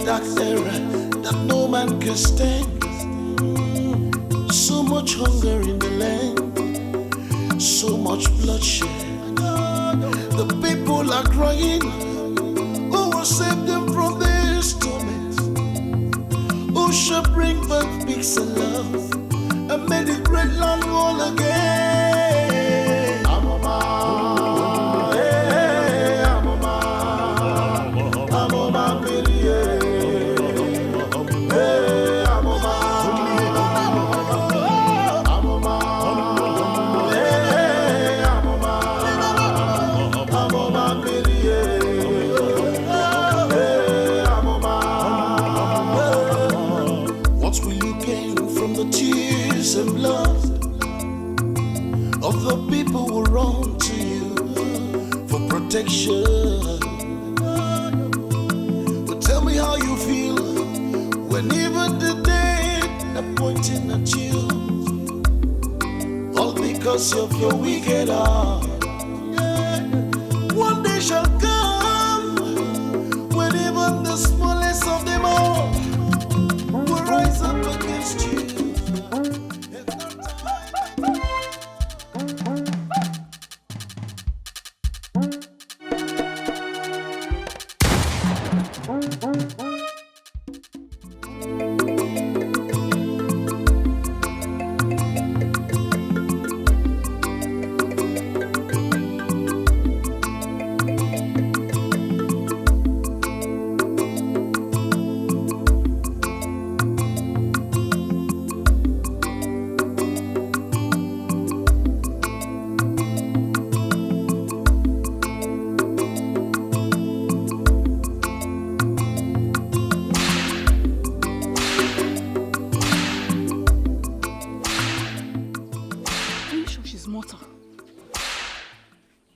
dark era that no man can stand. So much hunger in the land, so much bloodshed. The people are crying, who will save them from this torment? Who shall bring back peace and love and make the great land whole again? Amuma, hey, Amuma, Amuma Mmiri, hey, Amuma, Amuma, hey, Amuma, Amuma Mmiri, hey, Amuma. What will you gain from the tears and blood of the people who run to you for protection? But tell me how you feel when even the dead are pointing at you, all because of your wicked heart. One day shall come when even the smallest of them all will rise up against you.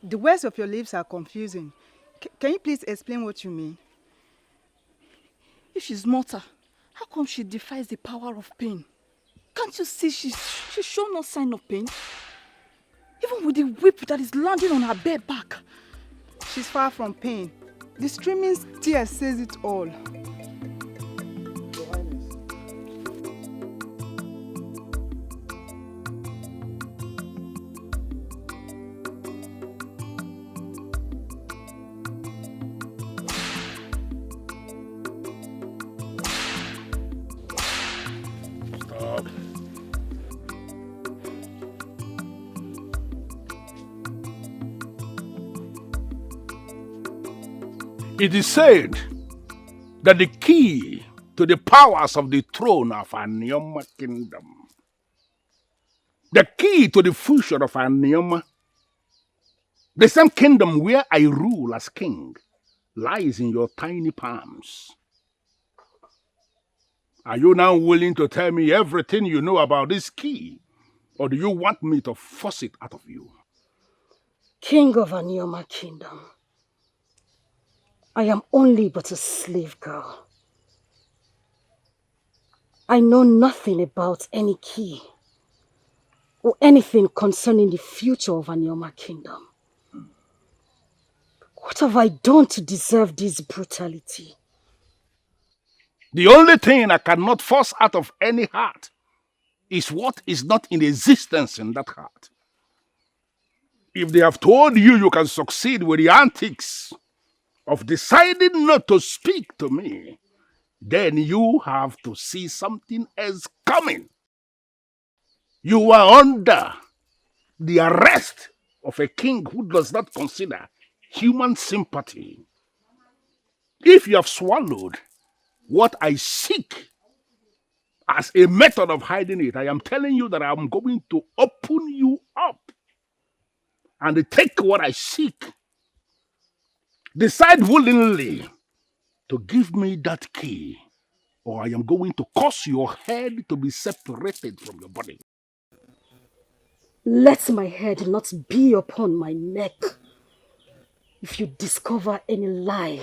The words of your lips are confusing. Can you please explain what you mean? If she's mortal, how come she defies the power of pain? Can't you see she's shown no sign of pain? Even with the whip that is landing on her bare back. She's far from pain. The streaming tears says it all. It is said that the key to the powers of the throne of Anioma kingdom, the key to the future of Anioma, the same kingdom where I rule as king, lies in your tiny palms. Are you now willing to tell me everything you know about this key, or do you want me to force it out of you? King of Anioma kingdom, I am only but a slave girl. I know nothing about any key or anything concerning the future of Anioma kingdom. What have I done to deserve this brutality? The only thing I cannot force out of any heart is what is not in existence in that heart. If they have told you you can succeed with the antics of deciding not to speak to me, then you have to see something else coming. You are under the arrest of a king who does not consider human sympathy. If you have swallowed what I seek as a method of hiding it, I am telling you that I am going to open you up and take what I seek. Decide willingly to give me that key, or I am going to cause your head to be separated from your body. Let my head not be upon my neck if you discover any lie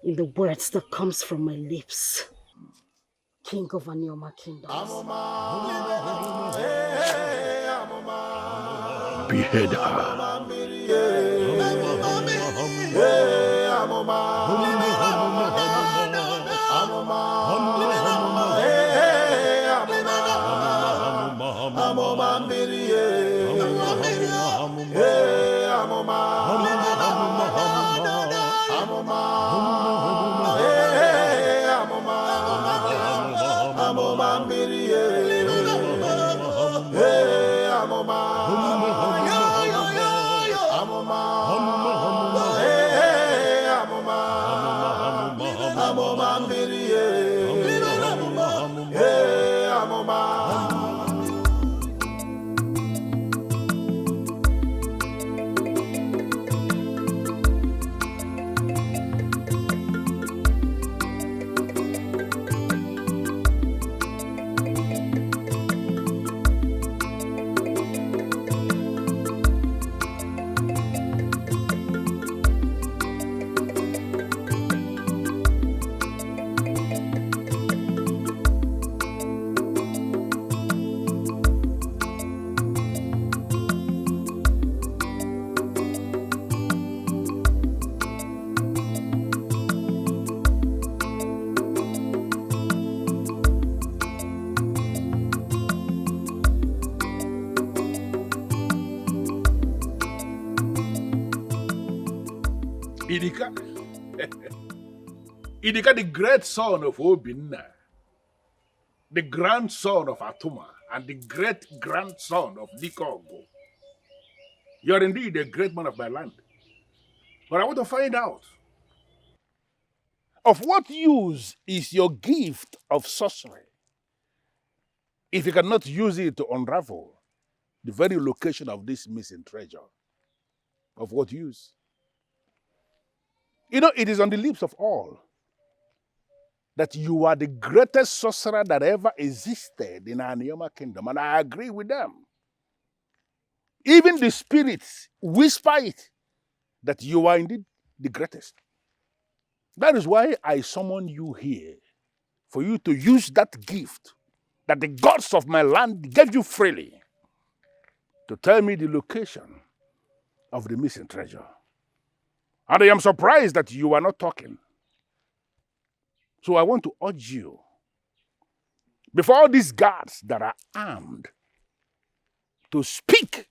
in the words that comes from my lips. King of Anioma kingdom. Behead her. Idika. Idika, the great son of Obinna, the grandson of Atuma, and the great-grandson of Dikogo. You're indeed a great man of my land. But I want to find out, of what use is your gift of sorcery if you cannot use it to unravel the very location of this missing treasure? Of what use? You know, it is on the lips of all that you are the greatest sorcerer that ever existed in our Neoma kingdom, and I agree with them. Even the spirits whisper it, that you are indeed the greatest. That is why I summon you here, for you to use that gift that the gods of my land gave you freely to tell me the location of the missing treasure. And I am surprised that you are not talking. So I want to urge you, before all these guards that are armed, to speak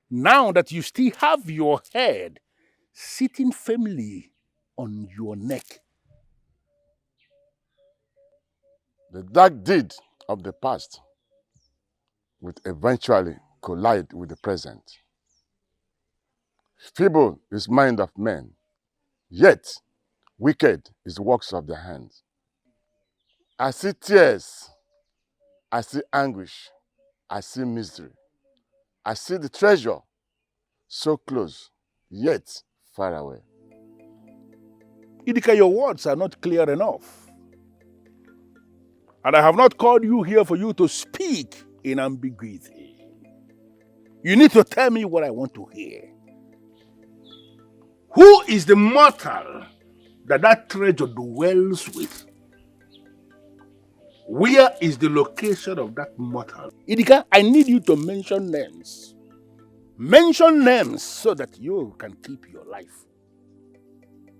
now that you still have your head sitting firmly on your neck. The dark deed of the past would eventually collide with the present. Feeble is mind of men, yet wicked is the works of their hands. I see tears, I see anguish, I see misery. I see the treasure so close, yet far away. Idika, your words are not clear enough. And I have not called you here for you to speak in ambiguity. You need to tell me what I want to hear. Who is the mortal that treasure dwells with? Where is the location of that mortal? Idika, I need you to mention names. Mention names so that you can keep your life.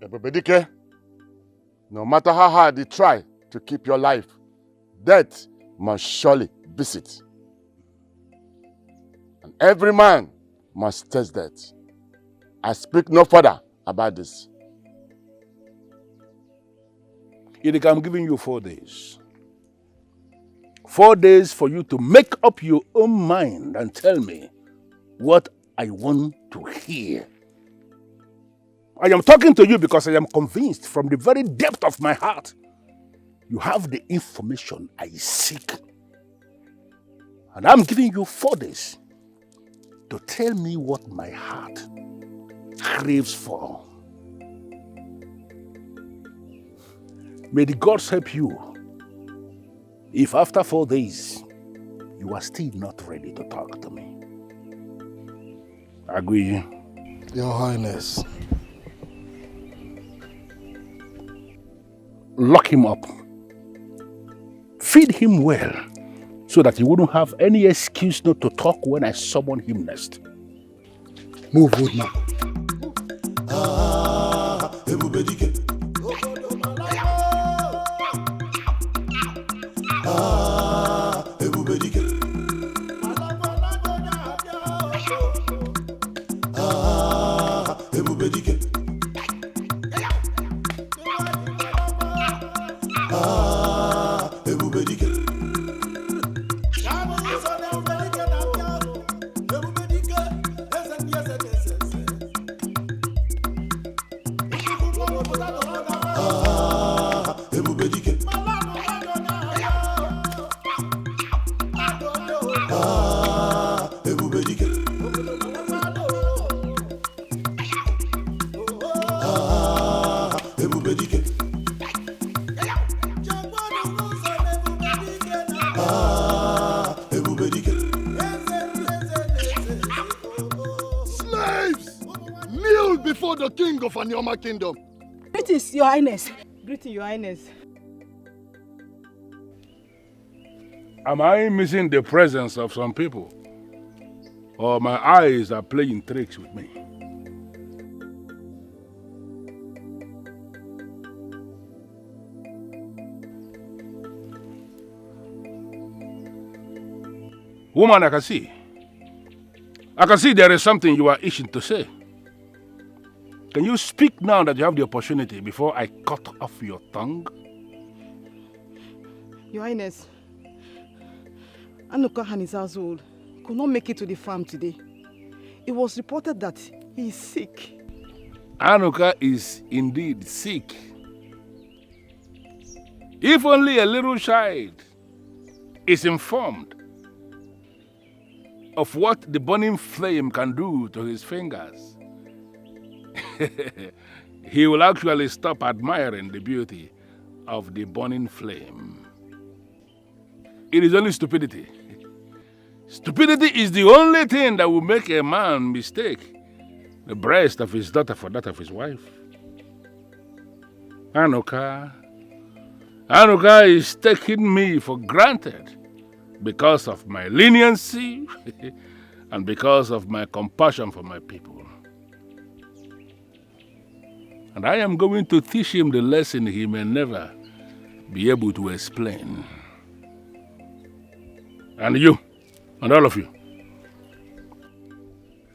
Ebubedike, no matter how hard you try to keep your life, death must surely visit. And every man must taste death. I speak no further about this. Idika, I'm giving you 4 days. 4 days for you to make up your own mind and tell me what I want to hear. I am talking to you because I am convinced from the very depth of my heart you have the information I seek. And I'm giving you 4 days to tell me what my heart craves for. May the gods help you if after 4 days you are still not ready to talk to me. Agree? Your Highness. Lock him up. Feed him well so that he wouldn't have any excuse not to talk when I summon him next. Move, Woodman. Neoma kingdom. Greetings, Your Highness. Greeting, Your Highness. Am I missing the presence of some people? Or my eyes are playing tricks with me? Woman, I can see. I can see there is something you are itching to say. Can you speak now that you have the opportunity before I cut off your tongue? Your Highness, Anuka and his household could not make it to the farm today. It was reported that he is sick. Anuka is indeed sick. If only a little child is informed of what the burning flame can do to his fingers, he will actually stop admiring the beauty of the burning flame. It is only stupidity. Stupidity is the only thing that will make a man mistake the breast of his daughter for that of his wife. Anuka is taking me for granted because of my leniency and because of my compassion for my people. And I am going to teach him the lesson he may never be able to explain. And you, and all of you,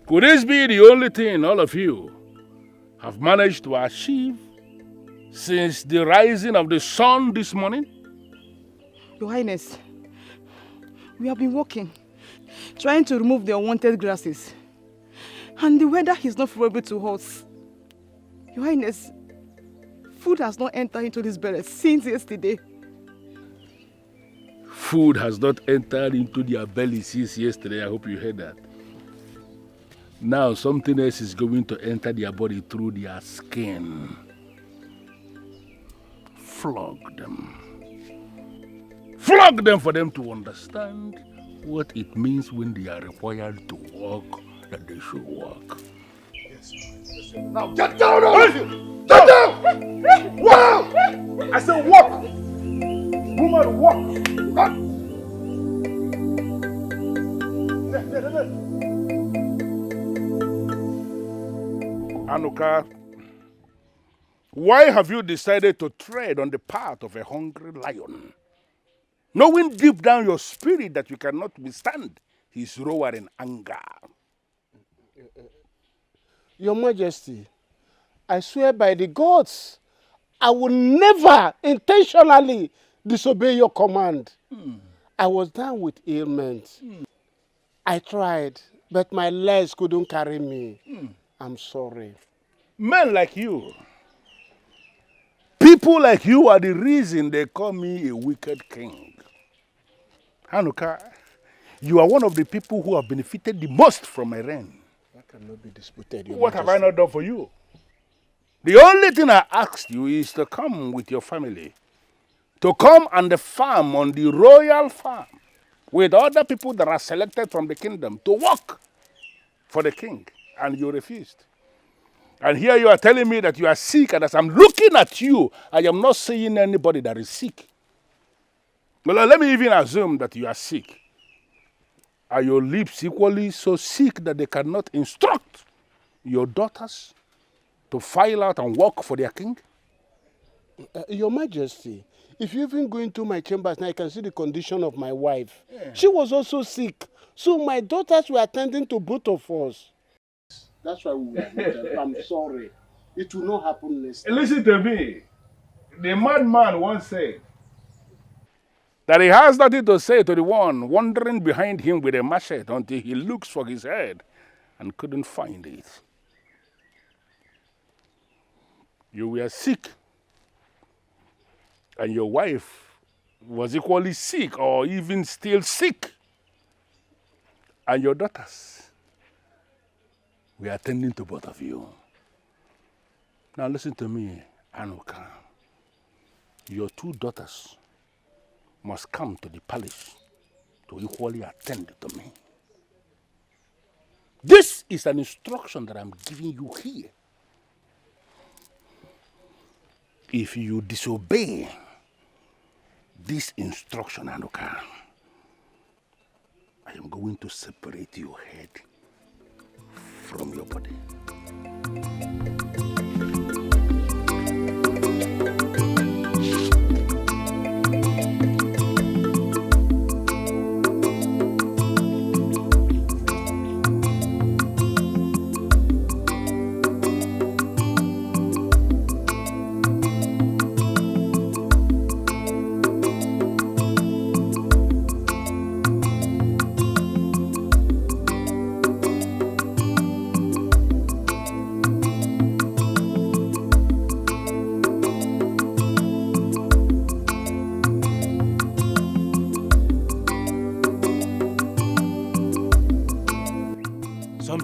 could this be the only thing all of you have managed to achieve since the rising of the sun this morning? Your Highness, we have been working, trying to remove the unwanted grasses. And the weather is not favorable to us. Your Highness, food has not entered into this belly since yesterday. Food has not entered into their belly since yesterday. I hope you heard that. Now something else is going to enter their body through their skin. Flog them. Flog them for them to understand what it means when they are required to walk, that they should walk. Yes. Now get down all of you! Get down! Walk! I said walk! Woman, walk! Run! Anuka, why have you decided to tread on the path of a hungry lion, knowing deep down your spirit that you cannot withstand his roaring anger? Your Majesty, I swear by the gods, I will never intentionally disobey your command. I was down with ailment. I tried, but my legs couldn't carry me. I'm sorry. Men like you, people like you are the reason they call me a wicked king. Anuka, you are one of the people who have benefited the most from my reign. That cannot be disputed, Your What Majesty. have I not done for you? The only thing I asked you is to come with your family, to come on the farm, on the royal farm, with other people that are selected from the kingdom, to work for the king, and you refused. And here you are telling me that you are sick, and as I'm looking at you, I am not seeing anybody that is sick. Well, let me even assume that you are sick. Are your lips equally so sick that they cannot instruct your daughters to file out and work for their king? Your Majesty, if you even go into my chambers now, I can see the condition of my wife. She was also sick. So my daughters were attending to both of us. That's why we were with I'm sorry. It will not happen next time. Listen to me. The madman once said that he has nothing to say to the one wandering behind him with a machete until he looks for his head and couldn't find it. You were sick, and your wife was equally sick or even still sick, and your daughters were attending to both of you. Now listen to me, Anuka. Your two daughters must come to the palace to equally attend to me. This is an instruction that I'm giving you here. If you disobey this instruction, Anuka, I am going to separate your head from your body.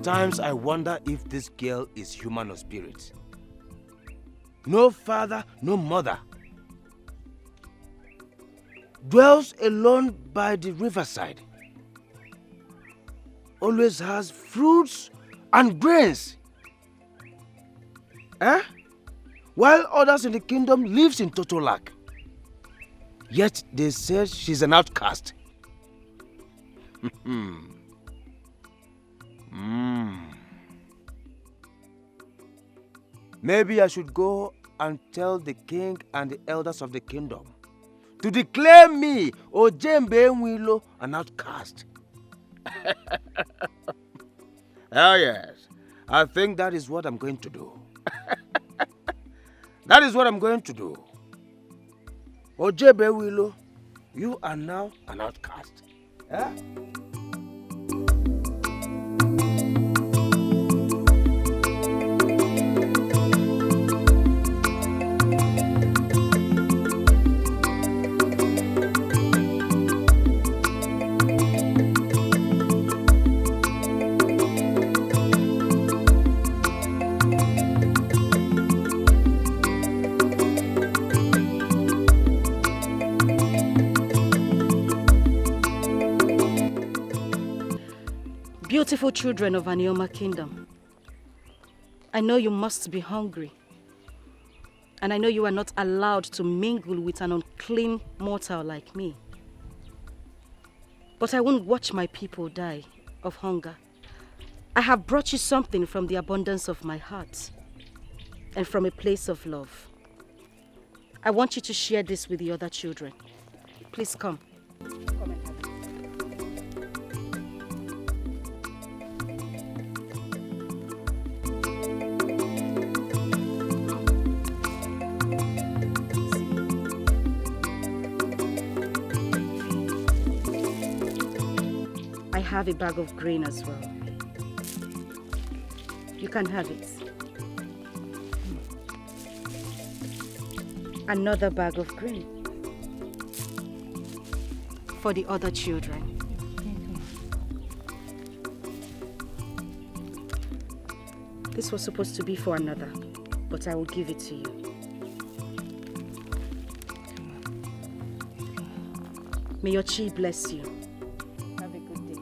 Sometimes I wonder if this girl is human or spirit. No father, no mother. Dwells alone by the riverside. Always has fruits and grains. While others in the kingdom lives in total lack. Yet they say she's an outcast. Maybe I should go and tell the king and the elders of the kingdom to declare me, Ojembe Nwilo, an outcast. Oh yes, I think that is what I'm going to do. That is what I'm going to do. Ojembe Nwilo, you are now an outcast. Beautiful children of Anioma Kingdom, I know you must be hungry. And I know you are not allowed to mingle with an unclean mortal like me. But I won't watch my people die of hunger. I have brought you something from the abundance of my heart and from a place of love. I want you to share this with the other children. Please come. Come and have it. I have a bag of grain as well. You can have it. Another bag of grain for the other children. This was supposed to be for another, but I will give it to you. May your chi bless you. Have a good day.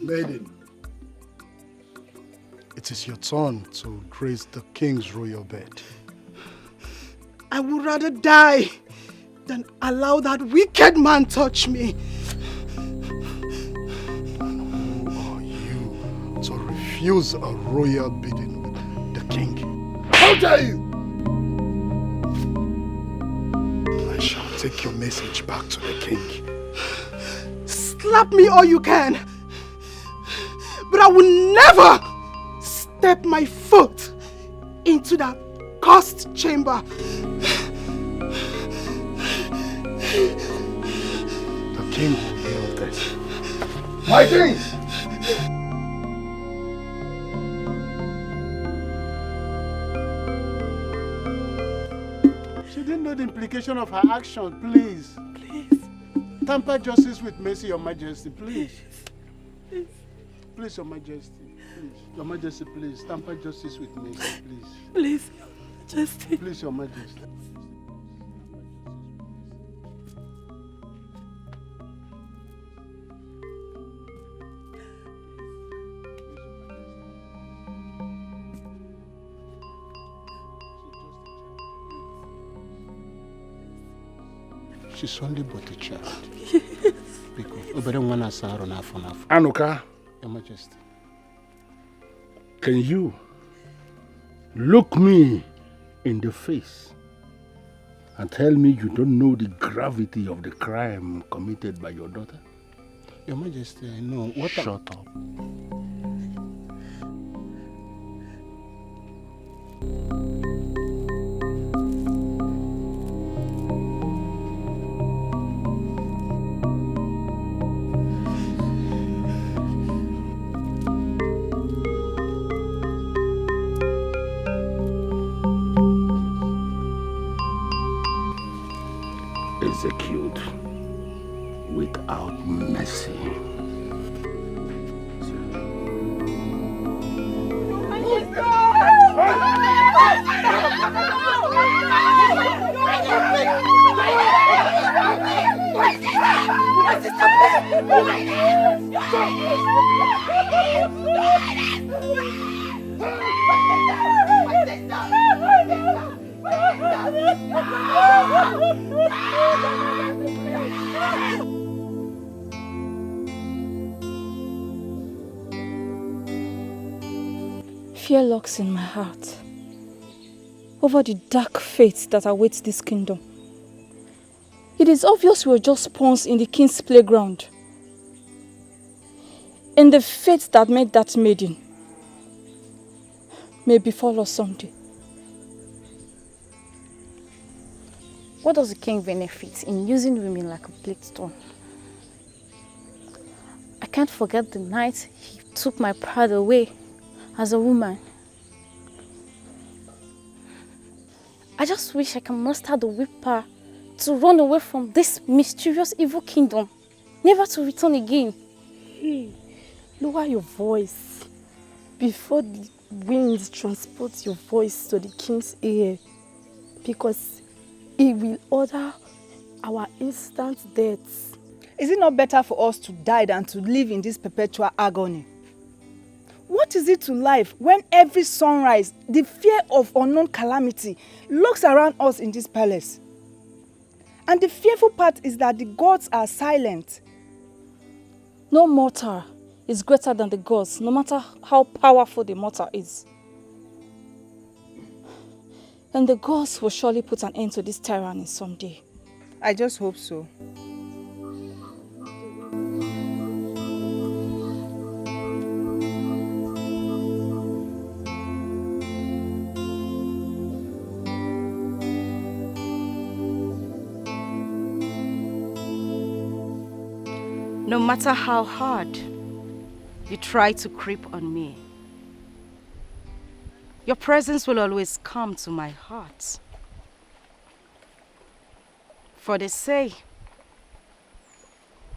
Maiden, it is your turn to grace the king's royal bed. I would rather die than allow that wicked man touch me. Who are you to refuse a royal bidding with the king? How dare you! I shall take your message back to the king. Slap me all you can, but I will never step my foot into that cursed chamber. The king will hear this. My king! She didn't know the implication of her action. Please. Please. Tamper justice with mercy, Your Majesty. Please. Please. Please, Your Majesty. Please. Your Majesty, please. Tamper justice with mercy, please. Please, Your Majesty. Please, Your Majesty. She's only but a child. Yes. Anuka, Your Majesty. can you look me in the face and tell me you don't know the gravity of the crime committed by your daughter? Your Majesty, I know. Shut up. execute without mercy. Fear lurks in my heart over the dark fate that awaits this kingdom. It is obvious we are just pawns in the king's playground. And the fate that made that maiden may befall us someday. What does the king benefit in using women like a plague-stone? I can't forget the night he took my pride away as a woman. I just wish I can muster the willpower to run away from this mysterious evil kingdom, never to return again. Hey, lower your voice before the wind transports your voice to the king's ear, because he will order our instant deaths. Is it not better for us to die than to live in this perpetual agony? What is it to life when every sunrise, the fear of unknown calamity lurks around us in this palace? And the fearful part is that the gods are silent. No mortal is greater than the gods, no matter how powerful the mortal is. And the gods will surely put an end to this tyranny someday. I just hope so. No matter how hard you try to creep on me, your presence will always come to my heart. For they say,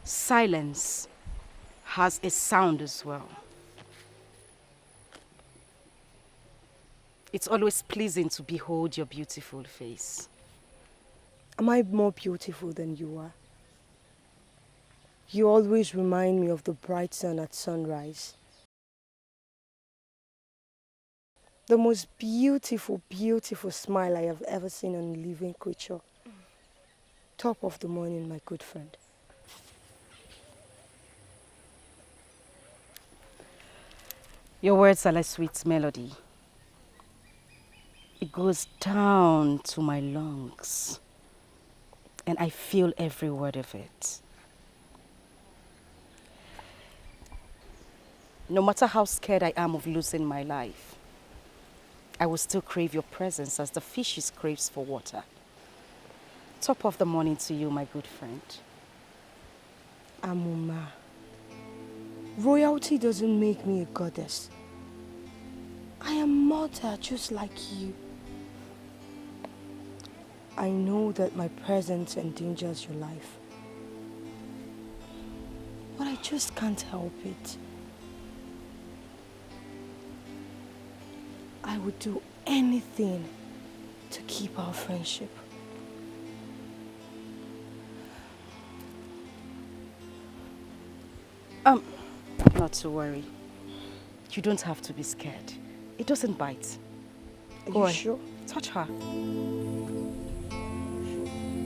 silence has a sound as well. It's always pleasing to behold your beautiful face. Am I more beautiful than you are? You always remind me of the bright sun at sunrise. The most beautiful, beautiful smile I have ever seen on a living creature. Top of the morning, my good friend. Your words are like sweet melody. It goes down to my lungs, and I feel every word of it. No matter how scared I am of losing my life, I will still crave your presence as the fishes craves for water. Top of the morning to you, my good friend. Amuma, royalty doesn't make me a goddess. I am mortal just like you. I know that my presence endangers your life, but I just can't help it. I would do anything to keep our friendship. Not to worry. You don't have to be scared. It doesn't bite. Are Go you on, sure? touch her.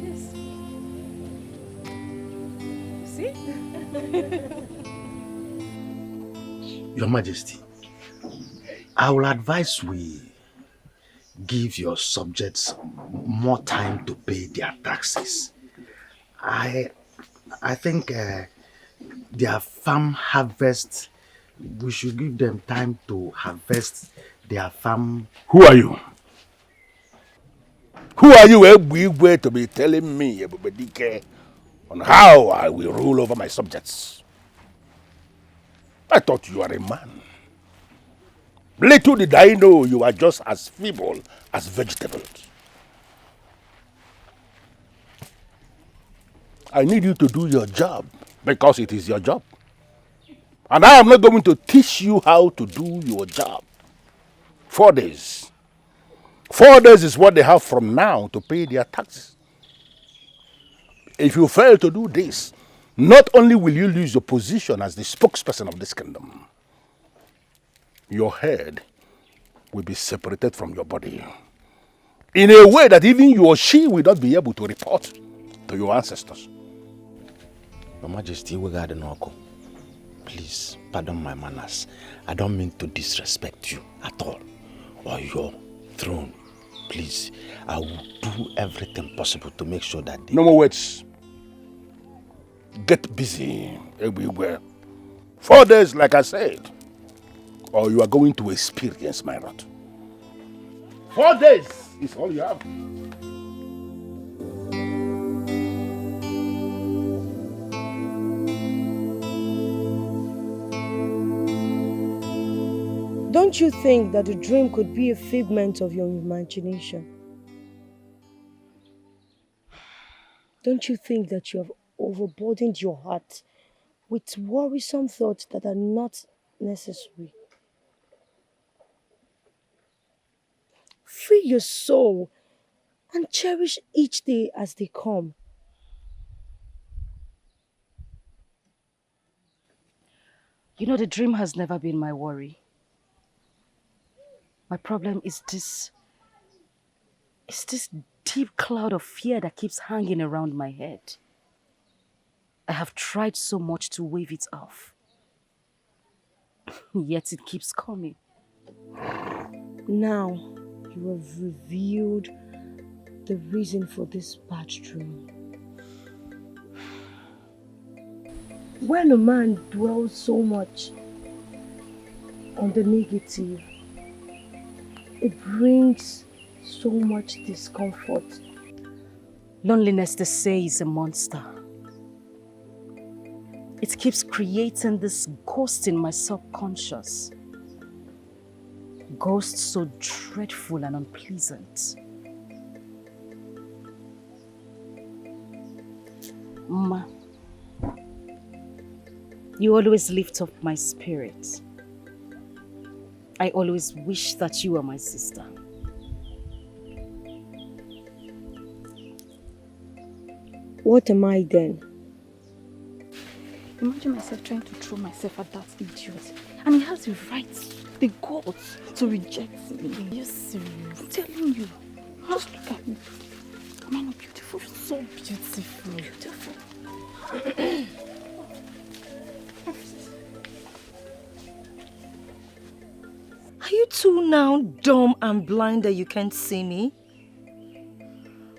Yes. See? Your Majesty, I will advise we give your subjects more time to pay their taxes. I think their farm harvest, we should give them time to harvest their farm. Who are you? Who are you, Ebwigwe, to be telling me, Ebubedike, on how I will rule over my subjects? I thought you were a man. Little did I know you are just as feeble as vegetables. I need you to do your job because it is your job. And I am not going to teach you how to do your job. 4 days. 4 days is what they have from now to pay their taxes. If you fail to do this, not only will you lose your position as the spokesperson of this kingdom, your head will be separated from your body in a way that even you or she will not be able to report to your ancestors. Your Majesty, please pardon my manners. I don't mean to disrespect you at all, or your throne. Please, I will do everything possible to make sure that No more words. Get busy everywhere. 4 days, like I said, or you are going to experience my wrath. 4 days is all you have. Don't you think that the dream could be a figment of your imagination? Don't you think that you have overburdened your heart with worrisome thoughts that are not necessary? Free your soul and cherish each day as they come. You know, the dream has never been my worry. My problem is this deep cloud of fear that keeps hanging around my head. I have tried so much to wave it off, yet it keeps coming. Now you have revealed the reason for this bad dream. When a man dwells so much on the negative, it brings so much discomfort. Loneliness, they say, is a monster. It keeps creating this ghost in my subconscious. Ghost so dreadful and unpleasant. Ma, you always lift up my spirit. I always wish that you were my sister. What am I then? Imagine myself trying to throw myself at that idiot. And he has the right, the guts to reject me. Are you serious? I'm telling you. Just look at me. Am I not beautiful? You're so beautiful. Beautiful. Are you two now dumb and blind that you can't see me?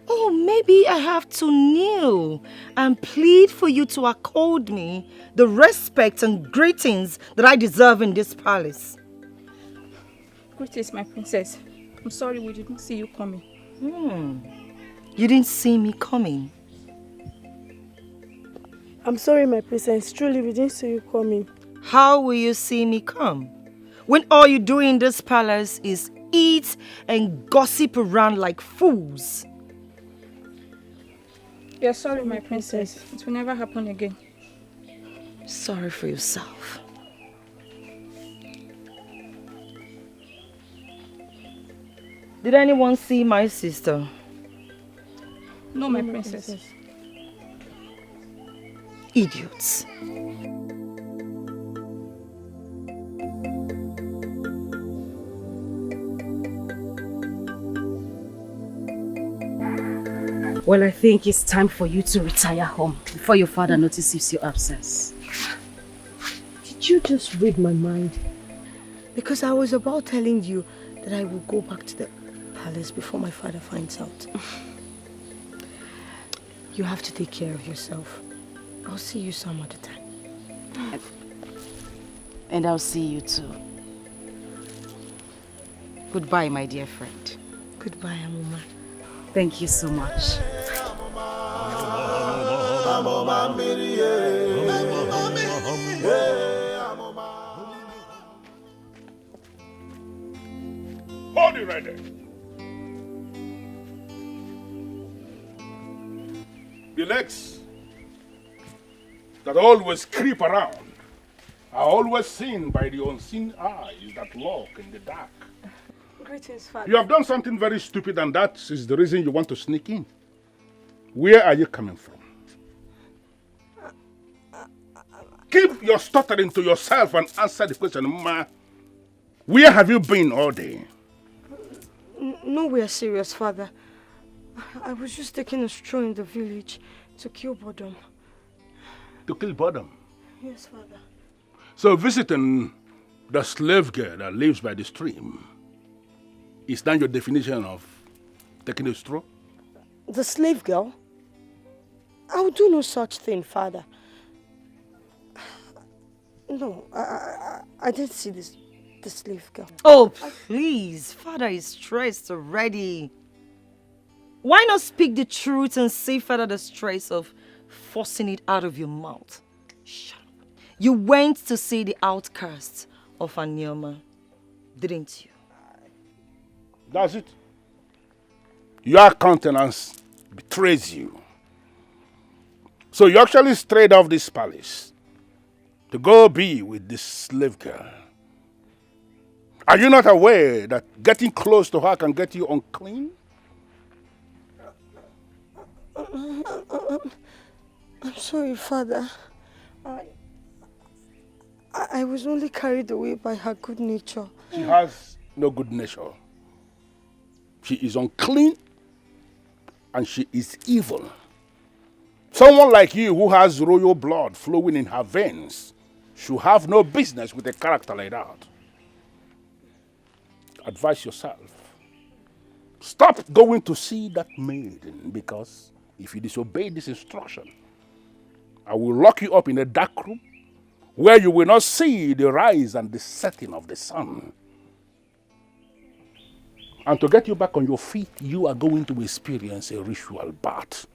Oh, maybe I have to kneel and plead for you to accord me the respect and greetings that I deserve in this palace. Greetings, my princess. I'm sorry we didn't see you coming. You didn't see me coming? I'm sorry, my princess. Truly, we didn't see you coming. How will you see me come when all you do in this palace is eat and gossip around like fools? Yeah, sorry, my princess. It will never happen again. Sorry for yourself. Did anyone see my sister? No, my princess. Idiots. Well, I think it's time for you to retire home before your father notices your absence. Did you just read my mind? Because I was about telling you that I will go back to the palace before my father finds out. You have to take care of yourself. I'll see you some other time. And I'll see you too. Goodbye, my dear friend. Goodbye, Amuma. Thank you so much. Amuma Mmiri, Hold it right there. The legs that always creep around are always seen by the unseen eyes that lurk in the dark. Greetings, Father. You have done something very stupid, and that is the reason you want to sneak in. Where are you coming from? Keep your stuttering to yourself and answer the question, Ma. Where have you been all day? No, we are serious, Father. I was just taking a stroll in the village to kill boredom. To kill boredom? Yes, Father. So visiting the slave girl that lives by the stream is that your definition of taking a stroll? The slave girl? I will do no such thing, Father. No, I didn't see the slave girl. Oh, please. Father is stressed already. Why not speak the truth and save Father the stress of forcing it out of your mouth? Shut up. You went to see the outcast of Anioma, didn't you? That's it. Your countenance betrays you. So you actually strayed off this palace to go be with this slave girl. Are you not aware that getting close to her can get you unclean? I'm sorry, Father. I was only carried away by her good nature. She has no good nature. She is unclean and she is evil. Someone like you who has royal blood flowing in her veins should have no business with a character like that. Advise yourself. Stop going to see that maiden, because if you disobey this instruction, I will lock you up in a dark room where you will not see the rise and the setting of the sun. And to get you back on your feet, you are going to experience a ritual bath.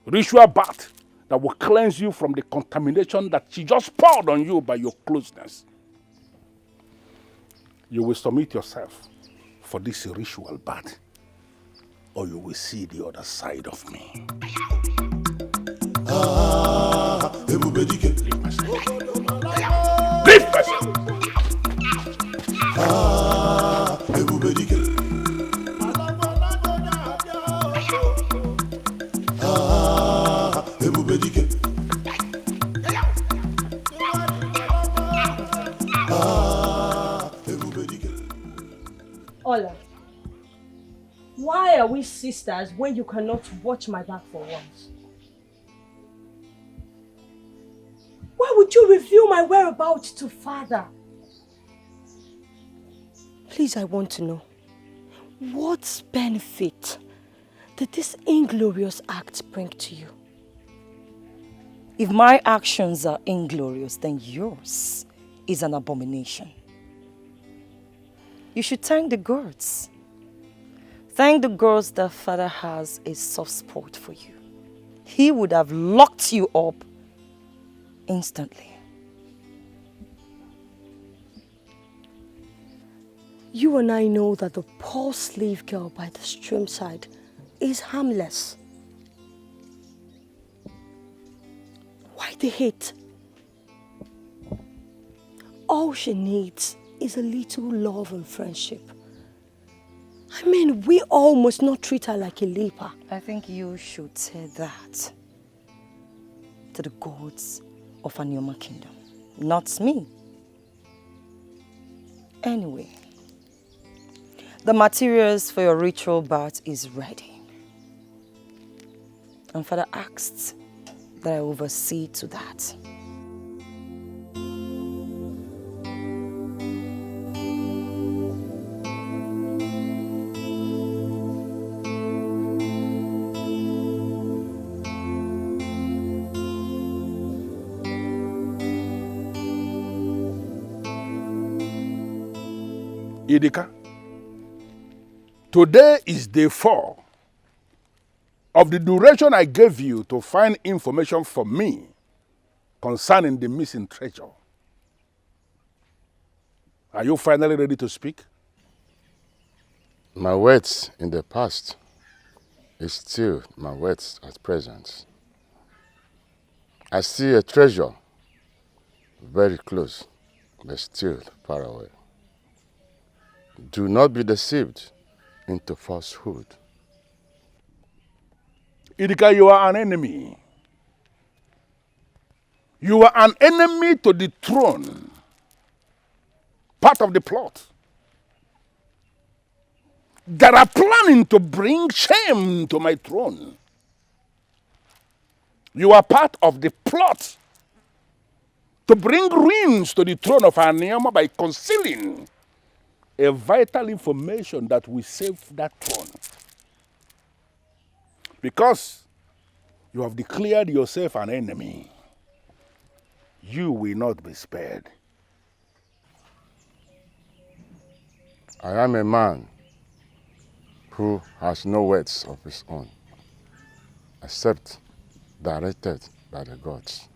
Ritual bath that will cleanse you from the contamination that she just poured on you by your closeness. You will submit yourself for this ritual bath, or you will see the other side of me. Leave my side. Leave my side. Ola, why are we sisters when you cannot watch my back for once? Why would you reveal my whereabouts to Father? Please, I want to know, what benefit did this inglorious act bring to you? If my actions are inglorious, then yours is an abomination. You should thank the gods. Thank the gods that Father has a soft spot for you. He would have locked you up instantly. You and I know that the poor slave girl by the stream side is harmless. Why the hate? All she needs is a little love and friendship. I mean, we all must not treat her like a leper. I think you should say that to the gods of Anioma Kingdom, not me. Anyway, the materials for your ritual bath is ready. And Father asked that I oversee to that. Idika, today is day 4 of the duration I gave you to find information for me concerning the missing treasure. Are you finally ready to speak? My words in the past is still my words at present. I see a treasure very close, but still far away. Do not be deceived into falsehood. Idika, you are an enemy. You are an enemy to the throne. Part of the plot. That are planning to bring shame to my throne. You are part of the plot to bring ruins to the throne of Aniama by concealing a vital information that will save that throne. Because you have declared yourself an enemy, you will not be spared. I am a man who has no words of his own, except directed by the gods.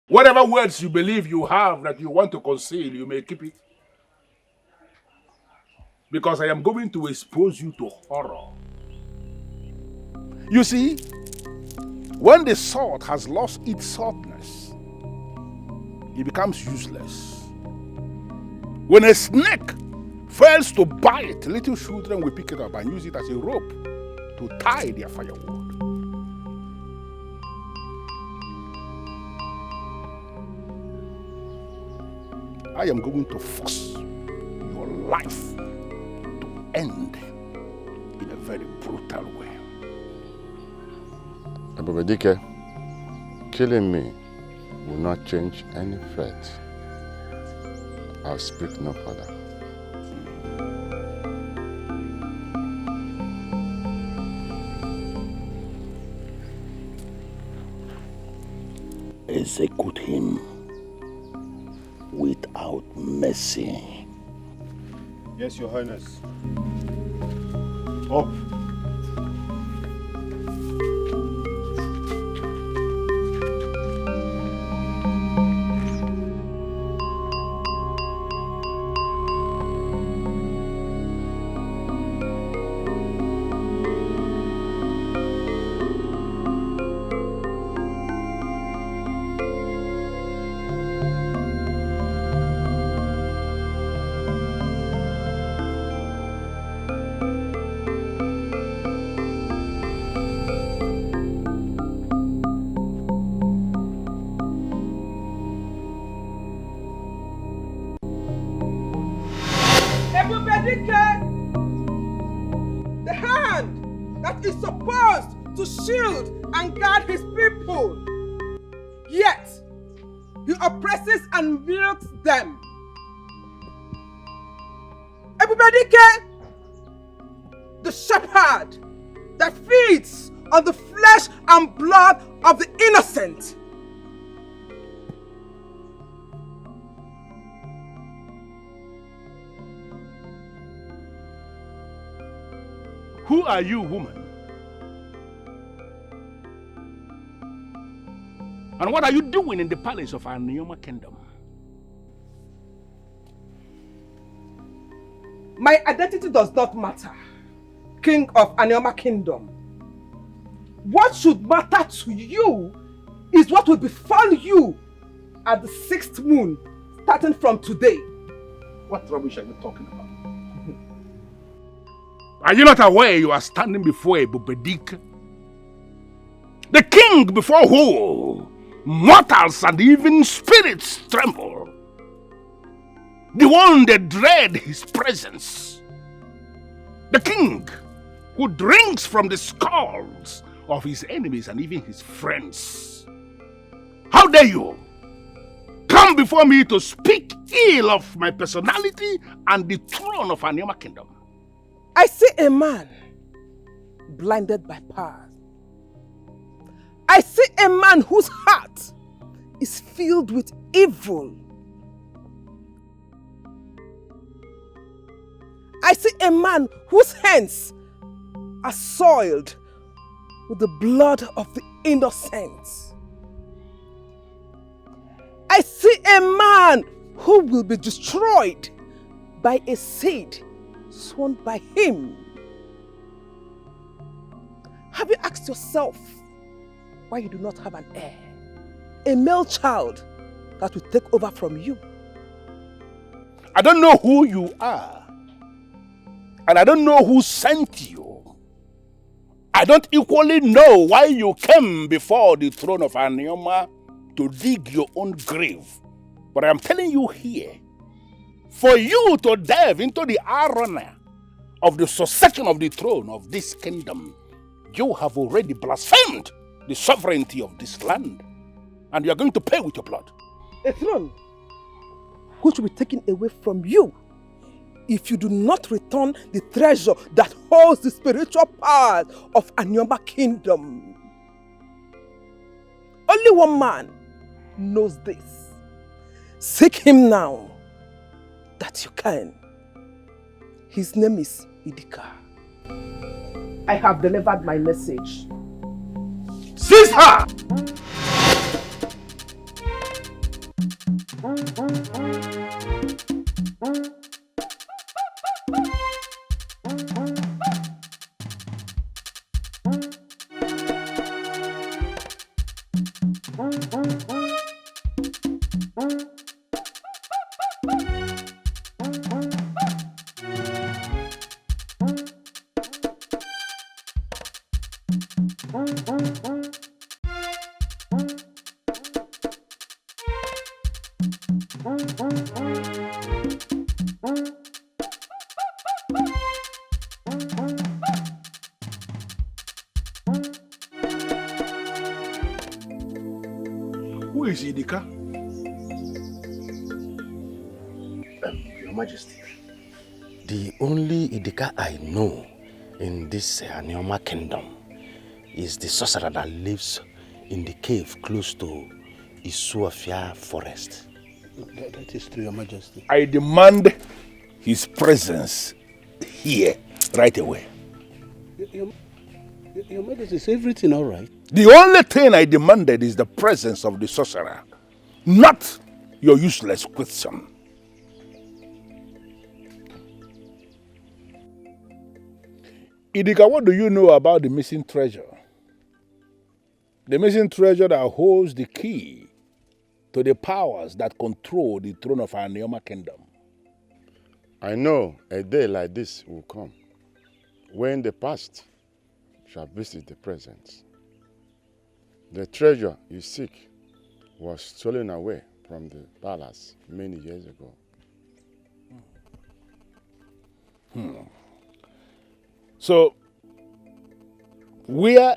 Whatever words you believe you have that you want to conceal, you may keep it. Because I am going to expose you to horror. You see, when the salt has lost its saltness, it becomes useless. When a snake fails to bite, little children will pick it up and use it as a rope to tie their firewood. I am going to force your life to end in a very brutal way. Ebubedike, killing me will not change any fate. I'll speak no further. Execute him without mercy. Yes, Your Highness. Up. The hand that is supposed to shield and guard his people, yet he oppresses and milks them. Ebubedike, the shepherd that feeds on the flesh and blood of the innocent. Who are you, woman? And what are you doing in the palace of our Neoma kingdom? My identity does not matter, King of Anioma Kingdom. What should matter to you is what will befall you at the 6th moon, starting from today. What rubbish are you talking about? Are you not aware you are standing before a Ebubedike? The king before whom mortals and even spirits tremble. The one that dread his presence. The king who drinks from the skulls of his enemies and even his friends. How dare you come before me to speak ill of my personality and the throne of Anioma Kingdom? I see a man blinded by power. I see a man whose heart is filled with evil. I see a man whose hands are soiled with the blood of the innocent. I see a man who will be destroyed by a seed sown by him. Have you asked yourself, why you do not have an heir. A male child that will take over from you. I don't know who you are. And I don't know who sent you. I don't equally know why you came before the throne of Anioma to dig your own grave. But I am telling you here, for you to delve into the irony of the succession of the throne of this kingdom, you have already blasphemed the sovereignty of this land. And you are going to pay with your blood. A throne which will be taken away from you if you do not return the treasure that holds the spiritual powers of Anioma kingdom. Only one man knows this. Seek him now that you can. His name is Idika. I have delivered my message. Seize her! Who is Idika? Your Majesty, the only Idika I know in this Anioma kingdom is the sorcerer that lives in the cave close to Isuafia forest. That is true, Your Majesty. I demand his presence here right away. Your Majesty, is everything all right? The only thing I demanded is the presence of the sorcerer, not your useless question. Idika, what do you know about the missing treasure? The missing treasure that holds the key to the powers that control the throne of our Anioma kingdom. I know a day like this will come, when the past shall visit the present. The treasure you seek was stolen away from the palace many years ago. So, where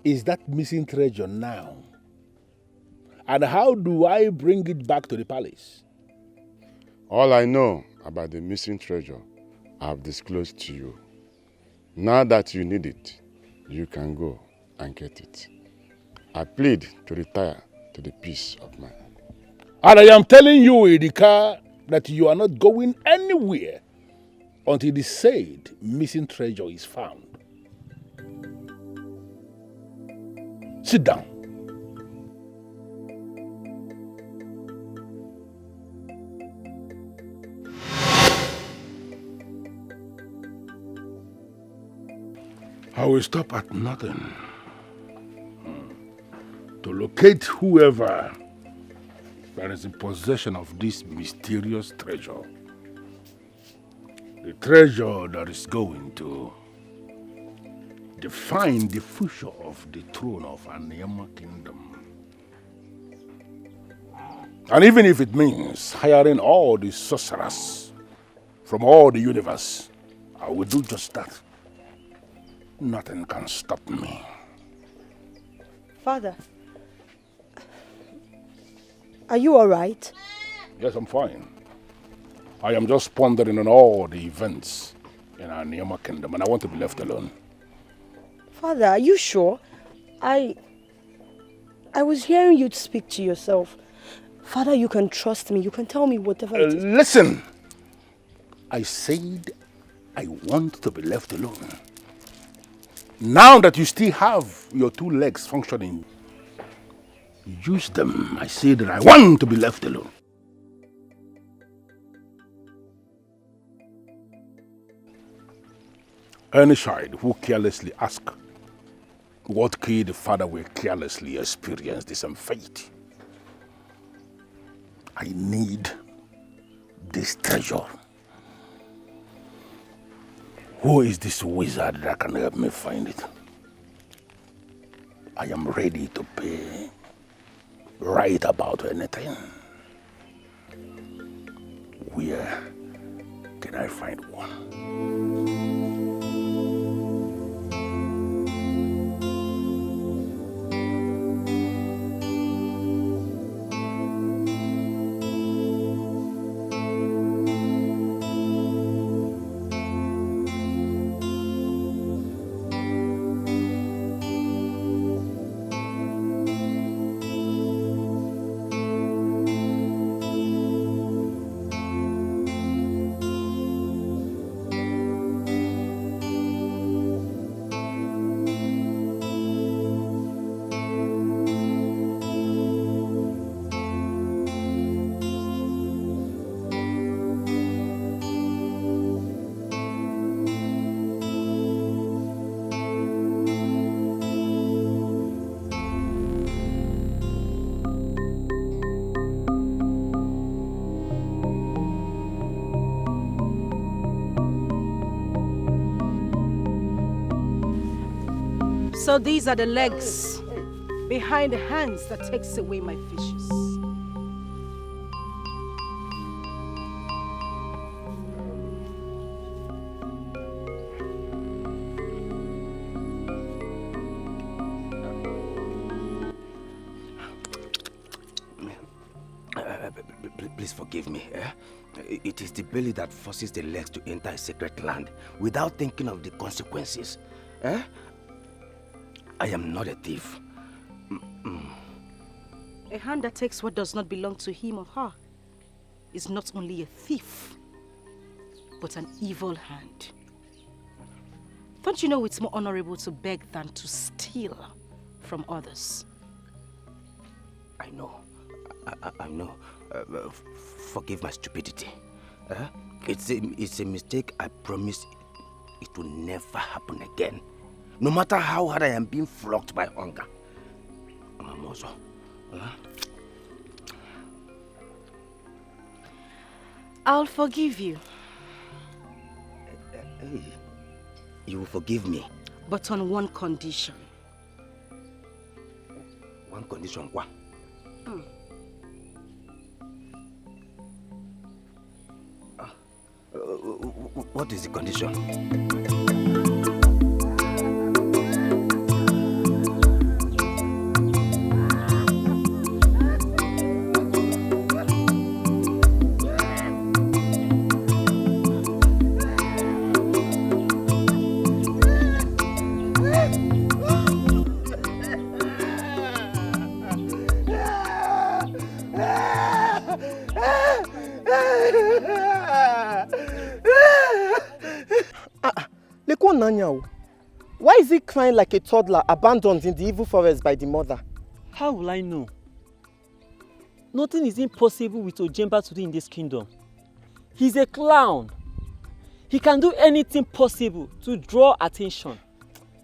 is that missing treasure now? And how do I bring it back to the palace? All I know about the missing treasure, I've disclosed to you. Now that you need it, you can go and get it. I plead to retire to the peace of mind. And I am telling you, Idika, that you are not going anywhere until the said missing treasure is found. Sit down. I will stop at nothing to locate whoever that is in possession of this mysterious treasure. The treasure that is going to define the future of the throne of Anioma kingdom. And even if it means hiring all the sorcerers from all the universe, I will do just that. Nothing can stop me. Father, are you all right? Yes, I'm fine. I am just pondering on all the events in our Anioma kingdom, and I want to be left alone. Father, are you sure? I was hearing you speak to yourself. Father, you can trust me. You can tell me whatever it is. Listen! I said I want to be left alone. Now that you still have your two legs functioning, use them. I say that I want to be left alone. Any child who carelessly asks What kid father will carelessly experience the same fate? I need this treasure. Who is this wizard that can help me find it? I am ready to pay right about anything. Where can I find one? So these are the legs behind the hands that takes away my fishes. Please forgive me. It is the belly that forces the legs to enter a sacred land without thinking of the consequences. I am not a thief. A hand that takes what does not belong to him or her is not only a thief, but an evil hand. Don't you know it's more honorable to beg than to steal from others? I know. I know. Forgive my stupidity. It's a mistake. I promise it will never happen again. No matter how hard I am being flogged by hunger. Amamozo. I'll forgive you. Hey, you will forgive me? But on one condition. One condition, what? What is the condition? Why is he crying like a toddler abandoned in the evil forest by the mother? How will I know? Nothing is impossible with Ojemba to do in this kingdom. He's a clown. He can do anything possible to draw attention.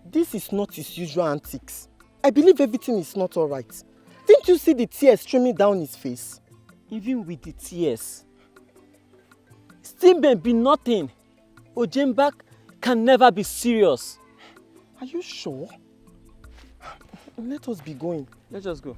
This is not his usual antics. I believe everything is not alright. Didn't you see the tears streaming down his face? Even with the tears, still may be nothing. Ojemba can never be serious. Are you sure? Let us be going. Let us go.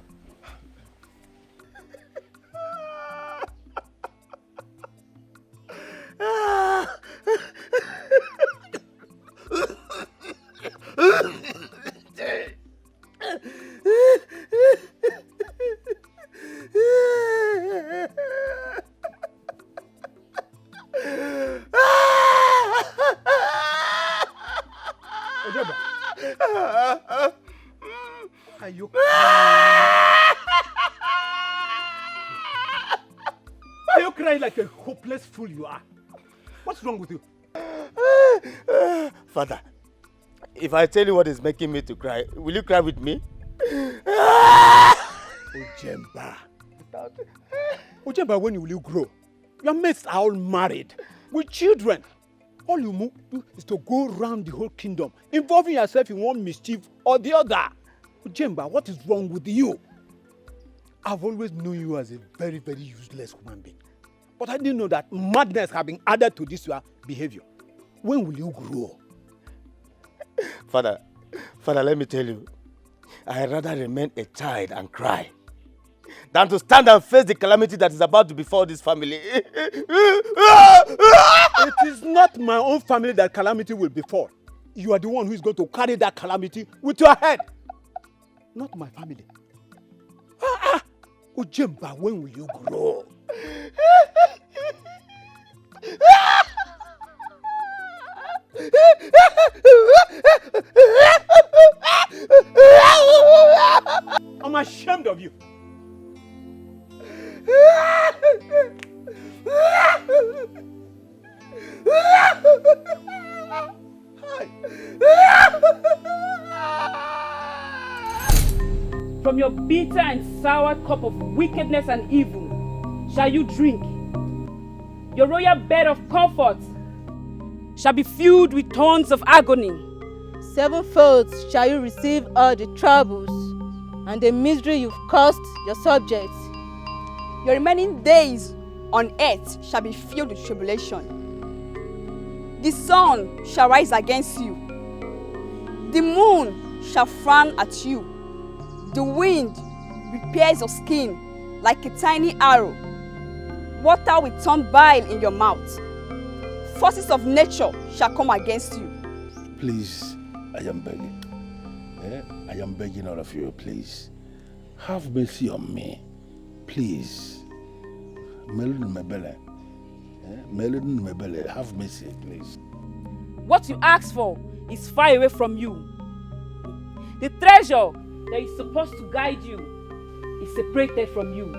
Why are you crying like a hopeless fool you are? What's wrong with you? Father, if I tell you what is making me to cry, will you cry with me? Ojemba. Ojemba, when will you grow? Your mates are all married, with children. All you do is to go around the whole kingdom, involving yourself in one mischief or the other. Ujemba, what is wrong with you? I've always known you as a very, very useless human being. But I didn't know that madness had been added to this your behavior. When will you grow? Father, let me tell you, I'd rather remain a child and cry than to stand and face the calamity that is about to befall this family. It is not my own family that calamity will befall. You are the one who is going to carry that calamity with your head. Not my family. Ujemba, when will you grow? I'm ashamed of you. From your bitter and sour cup of wickedness and evil shall you drink. Your royal bed of comfort shall be filled with thorns of agony. Sevenfold shall you receive all the troubles and the misery you've caused your subjects. Your remaining days on earth shall be filled with tribulation. The sun shall rise against you. The moon shall frown at you. The wind repairs your skin like a tiny arrow. Water will turn bile in your mouth. Forces of nature shall come against you. Please, I am begging. I am begging all of you, please. Have mercy on me. Please. Melody Mebele. Melody Mebele, have mercy, please. What you ask for is far away from you. The treasure that is supposed to guide you is separated from you.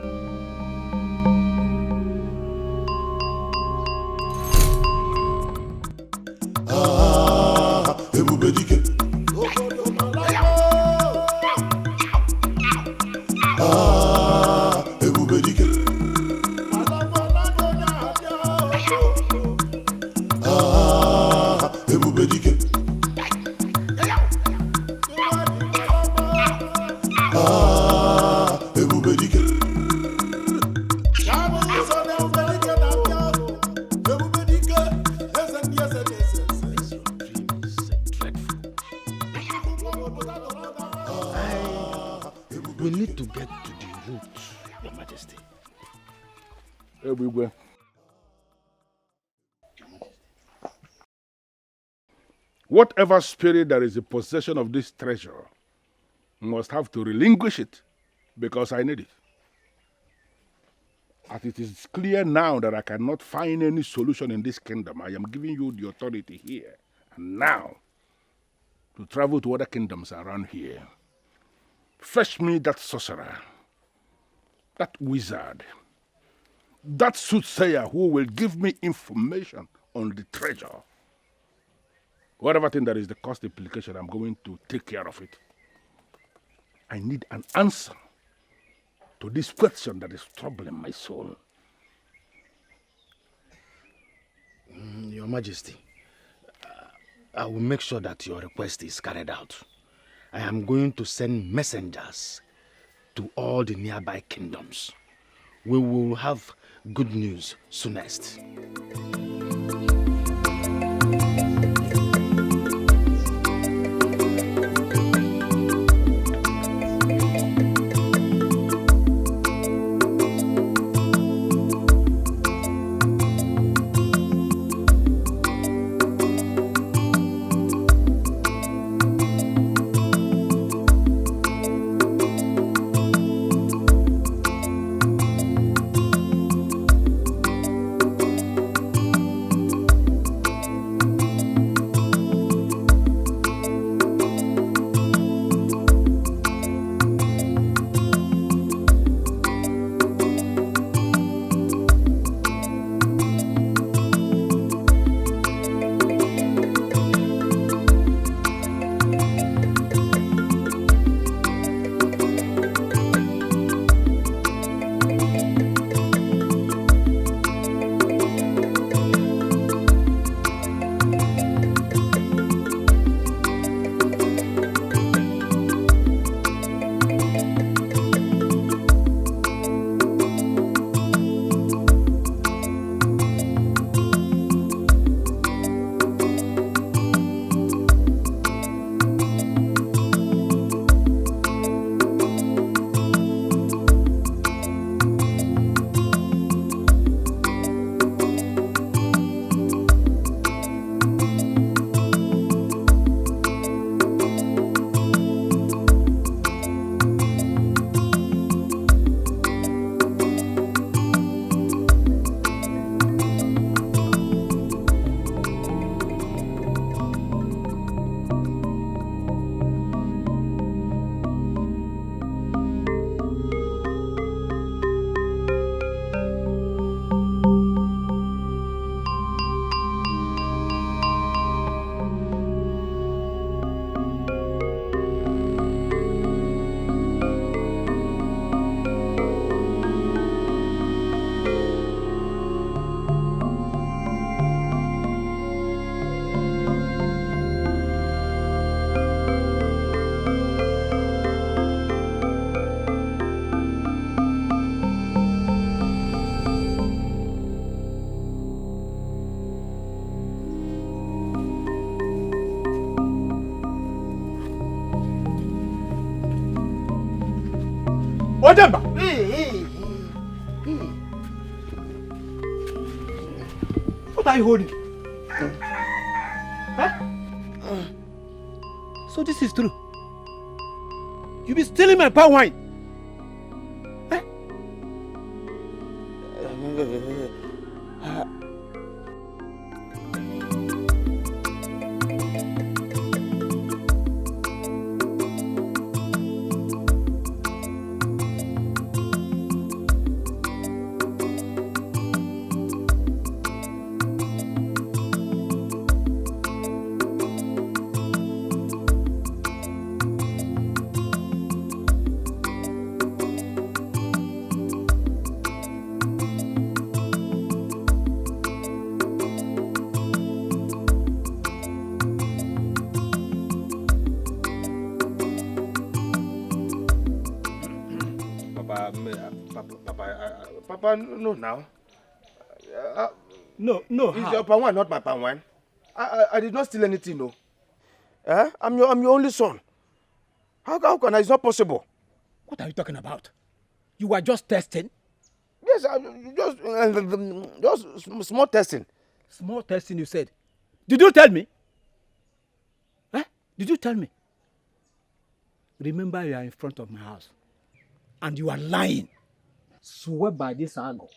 We need to get to the root, Your Majesty. Everywhere. Whatever spirit that is in possession of this treasure must have to relinquish it because I need it. As it is clear now that I cannot find any solution in this kingdom, I am giving you the authority here and now to travel to other kingdoms around here. Fetch me that sorcerer, that wizard, that soothsayer who will give me information on the treasure. Whatever thing that is the cost implication, I'm going to take care of it. I need an answer to this question that is troubling my soul. Your Majesty, I will make sure that your request is carried out. I am going to send messengers to all the nearby kingdoms. We will have good news soonest. Ojemba! What are you holding? Huh? So this is true. You be stealing my palm wine. Huh? Papa, no now. No, It's your palm wine, not my palm wine. I did not steal anything, no. I'm your only son. How can I? It's not possible. What are you talking about? You were just testing? Yes, just small testing. Small testing, you said. Did you tell me? Huh? Did you tell me? Remember, you are in front of my house. And you are lying. Swear by this angle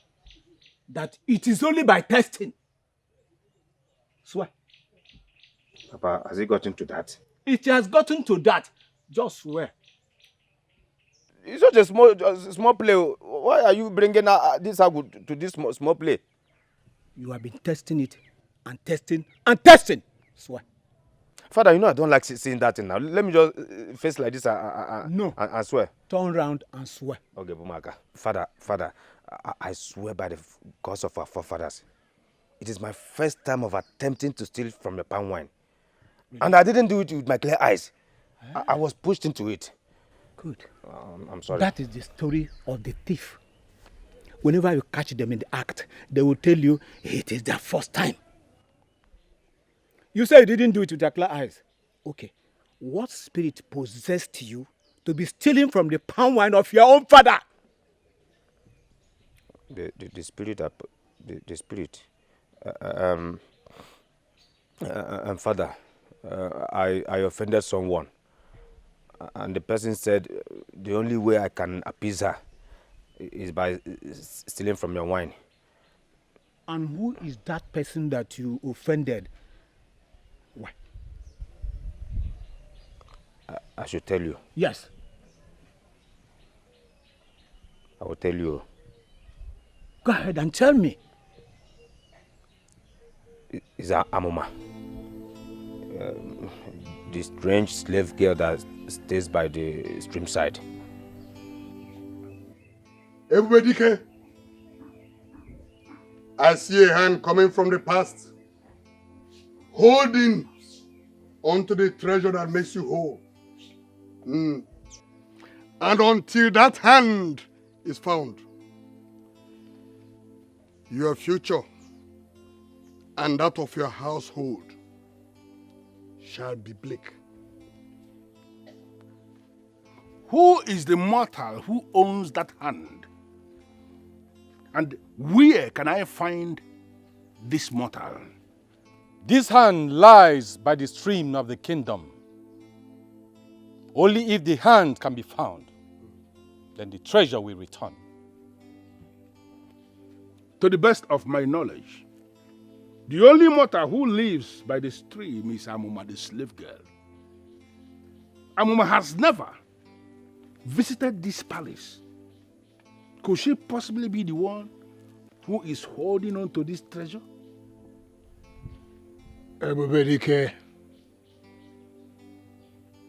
that it is only by testing. Swear. Papa, has it gotten to that? It has gotten to that. Just swear. It's just a small play. Why are you bringing this angle to this small play? You have been testing it and testing and testing. Swear. Father, you know I don't like seeing that thing now. Let me just face like this and swear. Turn around and swear. Okay, Bumaka. Father, I swear by the gods of our forefathers. It is my first time of attempting to steal from the palm wine. Really? And I didn't do it with my clear eyes. I was pushed into it. Good. I'm sorry. That is the story of the thief. Whenever you catch them in the act, they will tell you it is their first time. You say you didn't do it with your clear eyes. Okay. What spirit possessed you to be stealing from the palm wine of your own father? The spirit, Father, I offended someone, and the person said the only way I can appease her is by stealing from your wine. And who is that person that you offended? Why? I should tell you. Yes. I will tell you. Go ahead and tell me. It's Amuma. The strange slave girl that stays by the stream side. Everybody care? I see a hand coming from the past, holding onto the treasure that makes you whole. And until that hand is found, your future and that of your household shall be bleak. Who is the mortal who owns that hand? And where can I find this mortal? This hand lies by the stream of the kingdom. Only if the hand can be found, then the treasure will return. To the best of my knowledge, the only mortal who lives by the stream is Amuma, the slave girl. Amuma has never visited this palace. Could she possibly be the one who is holding on to this treasure? Everybody care.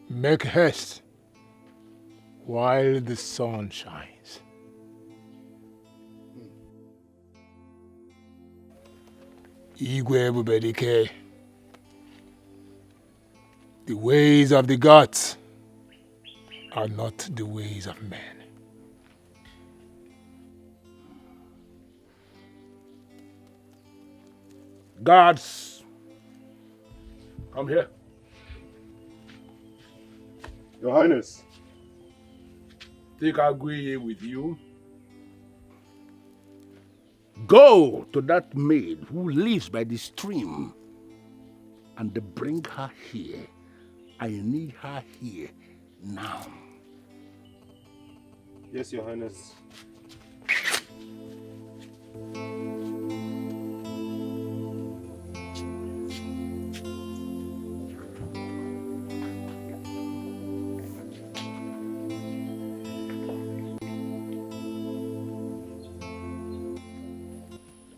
Make haste while the sun shines. Igwe everybody care. The ways of the gods are not the ways of men. Guards, come here. Your Highness, take Aguiye with you. Go to that maid who lives by the stream and bring her here. I need her here now. Yes, Your Highness.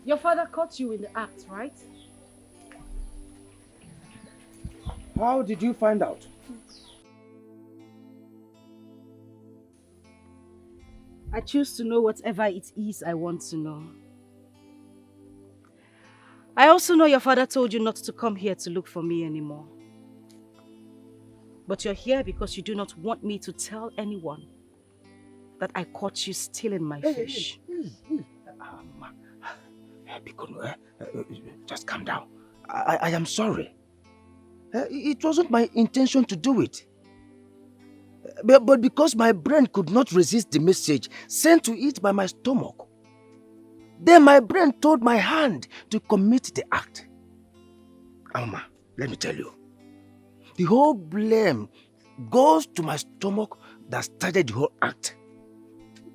Your father caught you in the act, right? How did you find out? I choose to know whatever it is I want to know. I also know your father told you not to come here to look for me anymore. But you're here because you do not want me to tell anyone that I caught you stealing my fish. Just calm down. I am sorry. It wasn't my intention to do it. But because my brain could not resist the message sent to it by my stomach, then my brain told my hand to commit the act. Amuma, let me tell you, the whole blame goes to my stomach that started the whole act.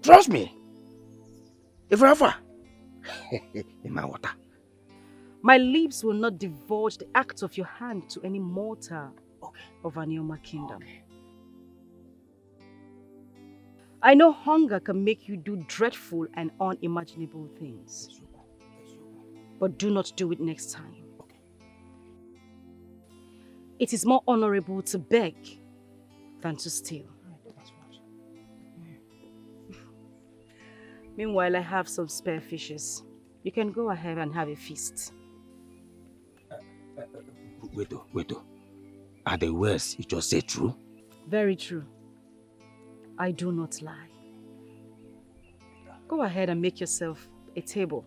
Trust me. If ever, in my water. My lips will not divulge the act of your hand to any mortal of Anioma Kingdom. I know hunger can make you do dreadful and unimaginable things. But do not do it next time. It is more honorable to beg than to steal. Meanwhile, I have some spare fishes. You can go ahead and have a feast. Wait. Are the words you just said true? Very true. I do not lie. Go ahead and make yourself a table.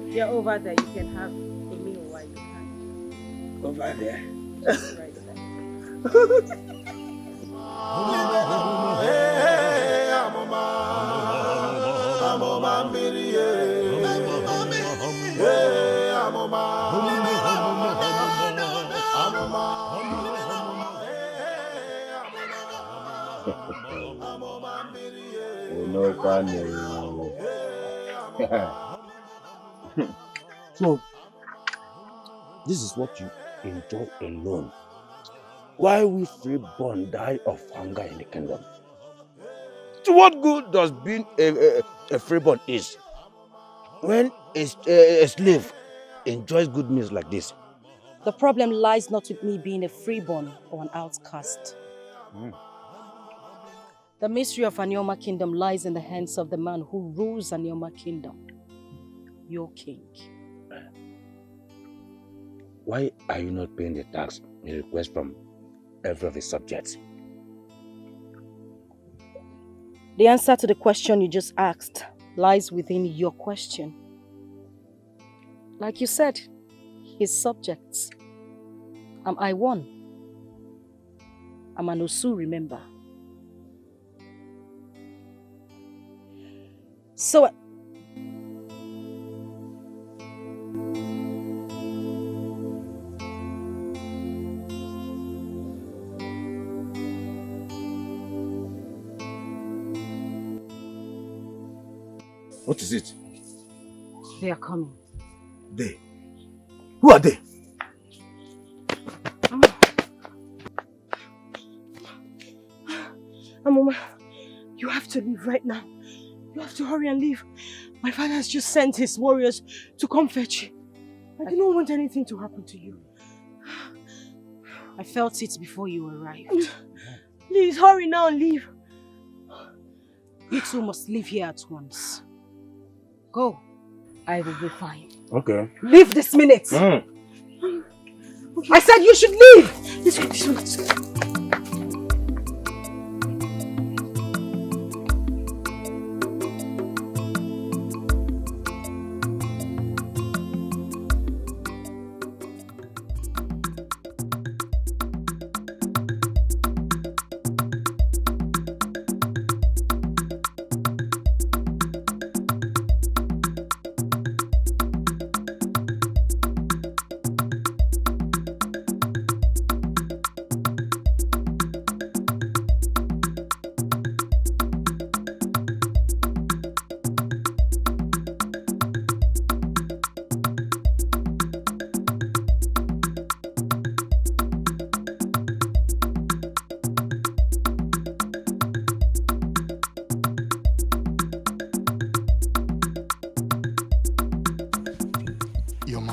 You're over there. You can have a meal while you can. Over there? Right there. Amuma Mmiri, So, this is what you enjoy alone, while we freeborn die of hunger in the kingdom. To what good does being a freeborn is when a slave enjoys good meals like this? The problem lies not with me being a freeborn or an outcast. The mystery of Anioma Kingdom lies in the hands of the man who rules Anioma Kingdom, your king. Why are you not paying the tax in request from every of his subjects? The answer to the question you just asked lies within your question. Like you said, his subjects. Am I one? I'm an Osu, remember? So... What is it? They are coming. They? Who are they? Amuma, you have to leave right now. You have to hurry and leave. My father has just sent his warriors to come fetch you. I do not want anything to happen to you. I felt it before you arrived. Please hurry now and leave. You two must leave here at once. Go. I will be fine. Okay. Leave this minute. Okay. I said you should leave. This way.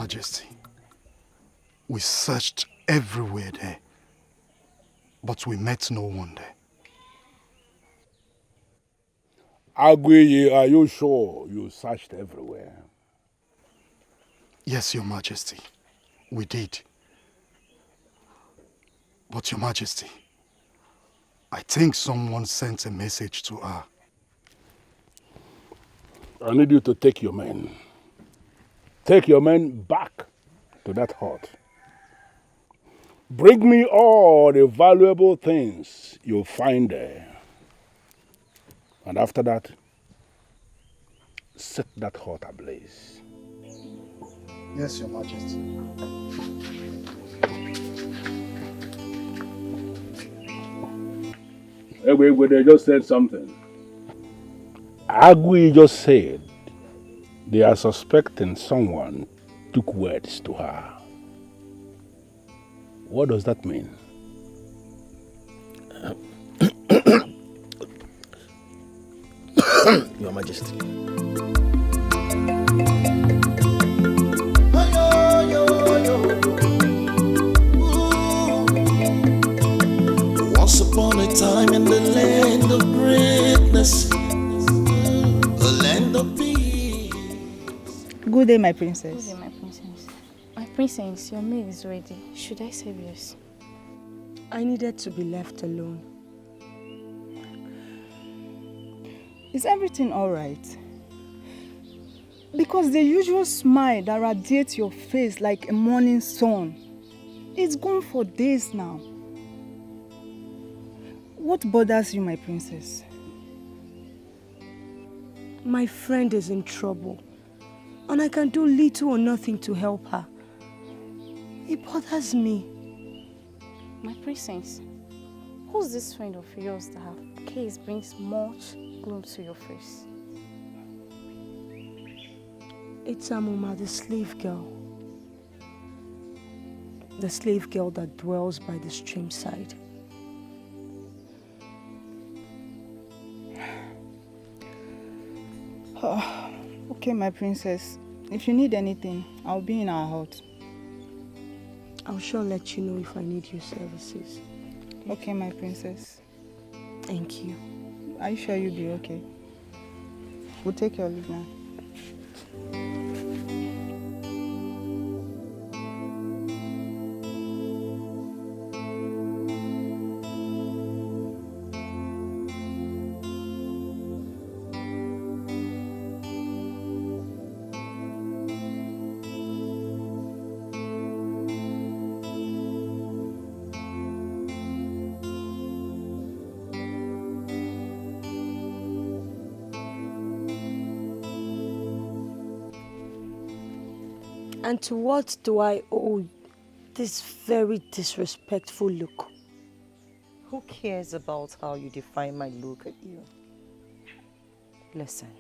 Majesty, we searched everywhere there, but we met no one there. Agweye, are you sure you searched everywhere? Yes, Your Majesty, we did. But Your Majesty, I think someone sent a message to her. I need you to take your men. Take your men back to that hut. Bring me all the valuable things you find there. And after that, set that hut ablaze. Yes, Your Majesty. Wait, they just said something. Agui just said they are suspecting someone took words to her. What does that mean? Your Majesty. Once upon a time in the land of greatness, a land of peace. Good day, my princess. Good day, my princess. My princess, your meal is ready. Should I serve yours? I needed to be left alone. Is everything all right? Because the usual smile that radiates your face like a morning sun, it's gone for days now. What bothers you, my princess? My friend is in trouble, and I can do little or nothing to help her. It bothers me. My princess, who's this friend of yours that her case brings much gloom to your face? It's Amuma, the slave girl. The slave girl that dwells by the stream side. Oh, okay, my princess. If you need anything, I'll be in our hut. I'll sure let you know if I need your services. Okay, my princess. Thank you. Are you sure you'll be okay? We'll take your leave now. And to what do I owe this very disrespectful look? Who cares about how you define my look at you? Listen,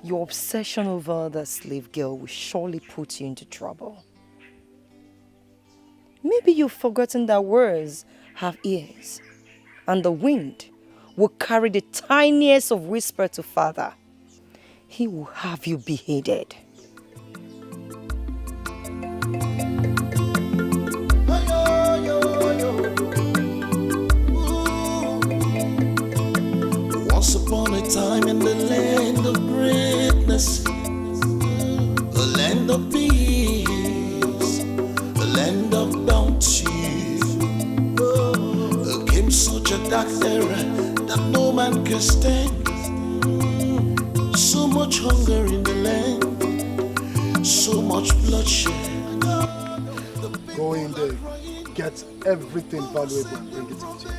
your obsession over the slave girl will surely put you into trouble. Maybe you've forgotten that words have ears, and the wind will carry the tiniest of whisper to Father. He will have you beheaded. Once upon a time in the land of greatness, a land of peace, a land of bounty. There came such a dark era that no man can stand. So much hunger in the land, so much bloodshed. Go in there, get everything valuable, bring it out here.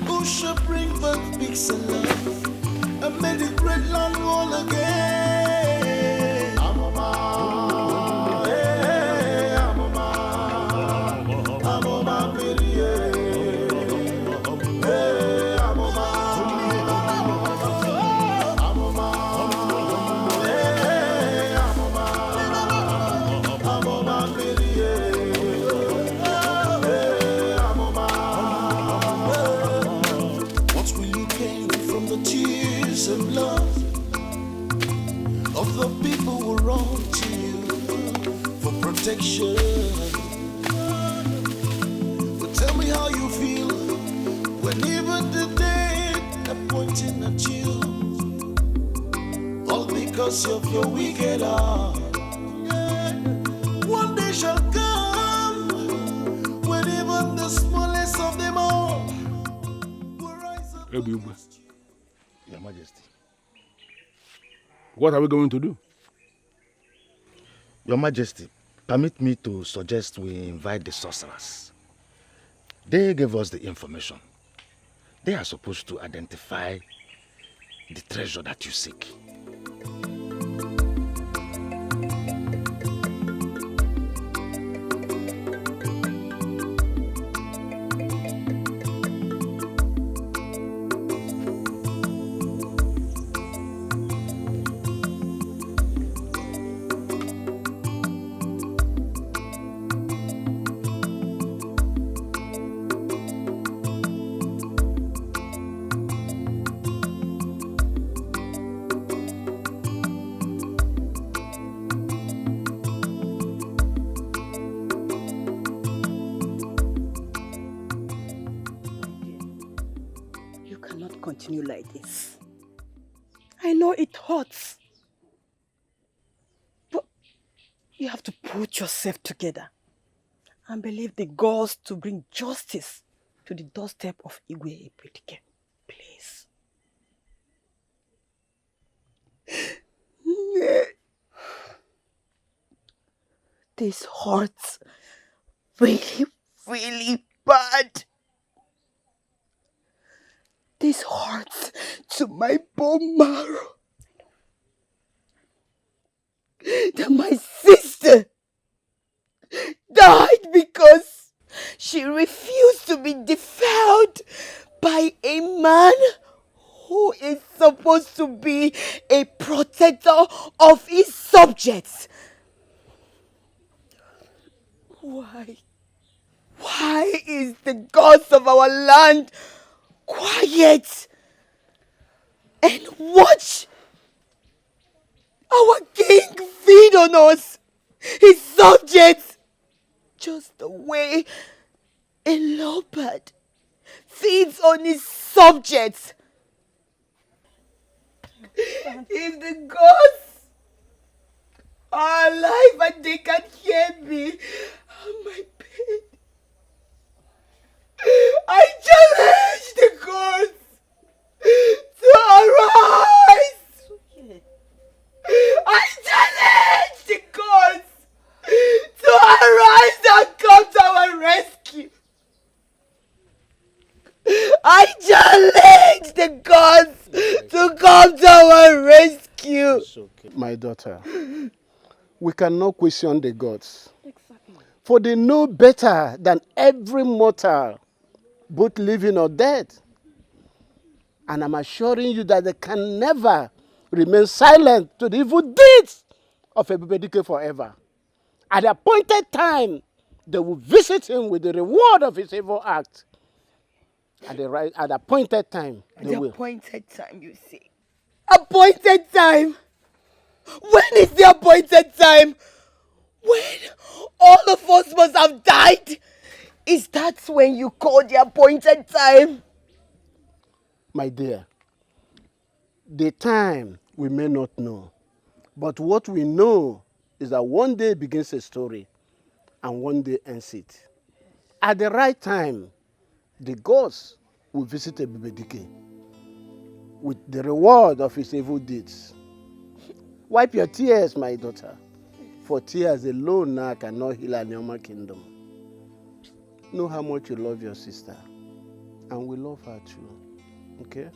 Who shall bring back peace and love and make the great land whole again? Amuma, Amuma, Amuma Mmiri, Amuma, Amuma, Amuma Mmiri, What will you gain from the tears and blood of the people who run to you for protection. But tell me how you feel when even the dead are pointing at you, all because of your wicked heart. One day shall come when even the smallest of them all will rise up. Your Majesty. What are we going to do? Your Majesty, permit me to suggest we invite the sorcerers. They gave us the information. They are supposed to identify the treasure that you seek. Continue like this. I know it hurts, but you have to put yourself together and believe the gods to bring justice to the doorstep of Igwe Epetike. Please. This hurts really, really bad. This hurts to my bone marrow. That my sister died because she refused to be defiled by a man who is supposed to be a protector of his subjects. Why? Why is the gods of our land quiet and watch our king feed on us, his subjects, just the way a leopard feeds on his subjects? If the gods are alive and they can hear me on my bed, I challenge the gods to arise. I challenge the gods to arise and come to our rescue. I challenge the gods to come to our rescue. My daughter, we cannot question the gods. For they know better than every mortal, both living or dead. And I'm assuring you that they can never remain silent to the evil deeds of Ebubedike forever. At the appointed time, they will visit him with the reward of his evil act. At the appointed time, they will. Appointed time, you say? Appointed time? When is the appointed time? When all of us must have died? Is that when you call the appointed time? My dear, the time we may not know. But what we know is that one day begins a story and one day ends it. At the right time, the gods will visit Ebubedike with the reward of his evil deeds. Wipe your tears, my daughter, for tears alone now cannot heal Anioma kingdom. Know how much you love your sister, and we love her too. Okay?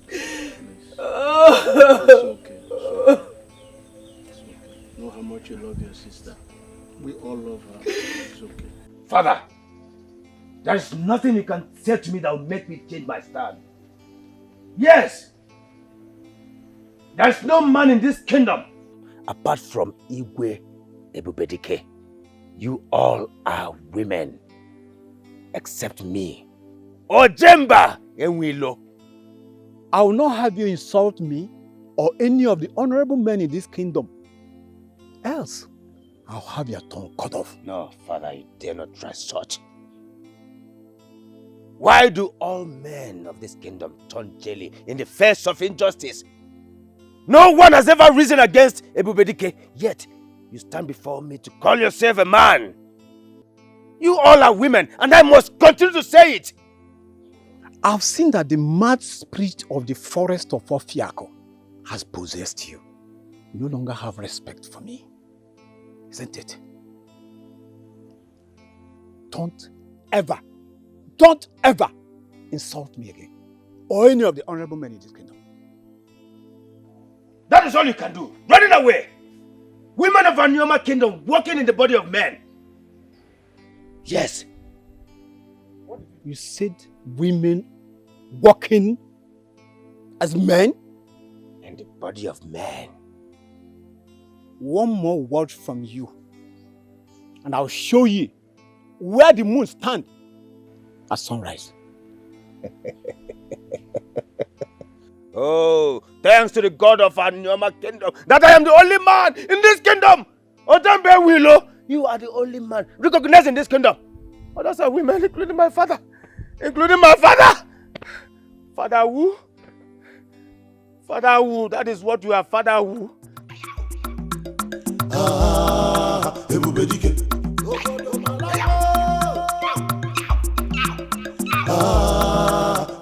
It's okay. Know how much you love your sister. We all love her. It's okay. Father, there is nothing you can say to me that will make me change my stand. Yes! There is no man in this kingdom apart from Igwe Ebubedike. You all are women, except me. Ojemba Enwilo. I will not have you insult me or any of the honorable men in this kingdom. Else, I'll have your tongue cut off. No, Father, you dare not try such. Why do all men of this kingdom turn jelly in the face of injustice? No one has ever risen against Ebubedike, yet you stand before me to call yourself a man. You all are women, and I must continue to say it. I've seen that the mad spirit of the forest of Ofiako has possessed you. You no longer have respect for me. Isn't it? Don't ever insult me again. Or any of the honorable men in this kingdom. That is all you can do. Running away. Women of Anioma kingdom walking in the body of men. Yes. You said women walking as men? In the body of men. One more word from you, and I'll show you where the moon stands at sunrise. Oh, thanks to the God of Anioma kingdom that I am the only man in this kingdom. Otambe Willow, you are the only man recognized in this kingdom. Others are women, including my father. Father Wu. Father Wu, that is what you are, Father Wu. Ebubedike.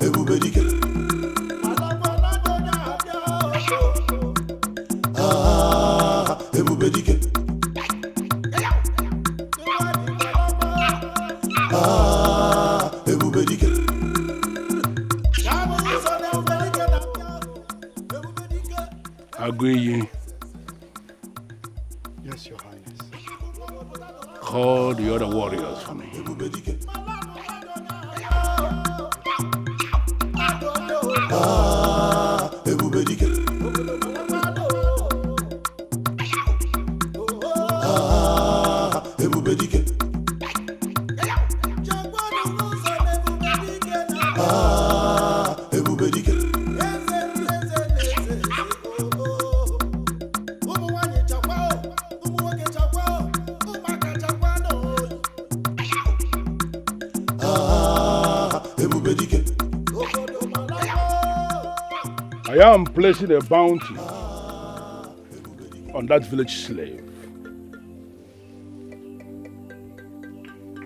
Ebubedike. Ebubedike. Ebubedike. Agui. Yes, Your Highness. Call the other warriors for me. I am placing a bounty on that village slave.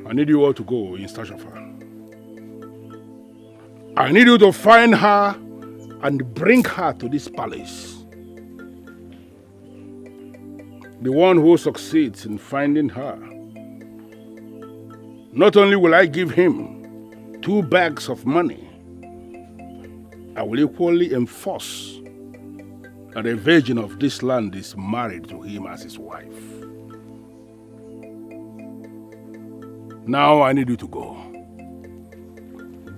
I need you all to go in search of her. I need you to find her and bring her to this palace. The one who succeeds in finding her, not only will I give him 2 bags of money, I will equally enforce that a virgin of this land is married to him as his wife. Now I need you to go.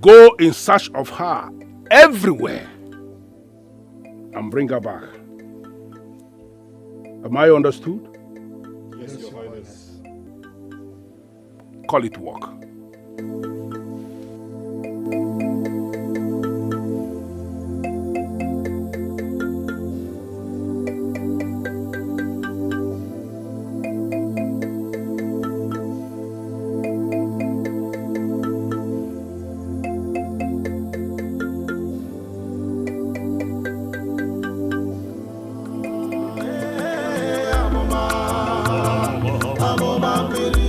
Go in search of her everywhere and bring her back. Am I understood? Yes, Your Highness. Call it work. Amuma Mmiri.